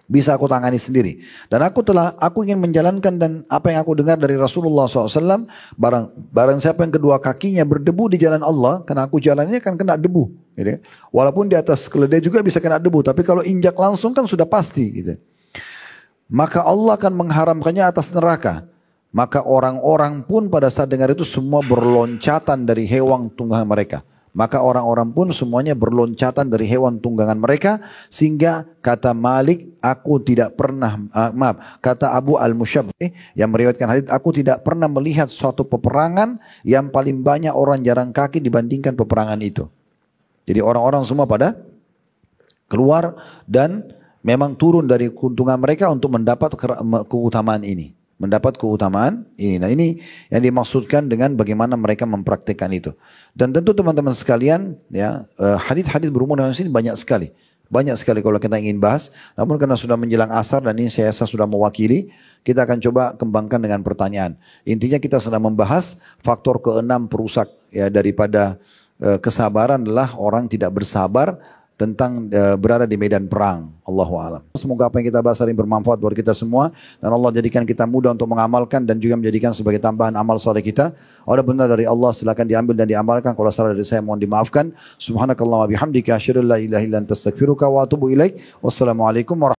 Bisa aku tangani sendiri. Dan aku ingin menjalankan dan apa yang aku dengar dari Rasulullah SAW. Barang siapa yang kedua kakinya berdebu di jalan Allah. Karena aku jalannya kan kena debu. Gitu. Walaupun di atas keledai juga bisa kena debu. Tapi kalau injak langsung kan sudah pasti. Gitu. Maka Allah akan mengharamkannya atas neraka. Maka orang-orang pun pada saat dengar itu semua berloncatan dari hewan tunggangan mereka. Maka orang-orang pun semuanya berloncatan dari hewan tunggangan mereka. Sehingga kata Malik, aku tidak pernah, kata Abu Al-Musyabbih yang meriwayatkan hadits, aku tidak pernah melihat suatu peperangan yang paling banyak orang jalan kaki dibandingkan peperangan itu. Jadi orang-orang semua pada keluar dan memang turun dari keuntungan mereka untuk mendapat keutamaan ini. Mendapat keutamaan ini. Nah ini yang dimaksudkan dengan bagaimana mereka mempraktikkan itu. Dan tentu teman-teman sekalian, ya hadis-hadis berhubungan dengan sini banyak sekali. Banyak sekali kalau kita ingin bahas. Namun karena sudah menjelang asar dan ini saya sudah mewakili, kita akan coba kembangkan dengan pertanyaan. Intinya kita sedang membahas faktor keenam perusak ya daripada kesabaran adalah orang tidak bersabar tentang berada di medan perang. Allahu a'lam. Semoga apa yang kita bahas hari ini bermanfaat buat kita semua dan Allah jadikan kita mudah untuk mengamalkan dan juga menjadikan sebagai tambahan amal soleh kita. Ada benar dari Allah silakan diambil dan diamalkan. Kalau salah dari saya mohon dimaafkan. Subhanakallahumma bihamdika asyhadu an la ilaha illa anta astaghfiruka wa atubu ilaik. Wassalamualaikum warahmatullahi wabarakatuh.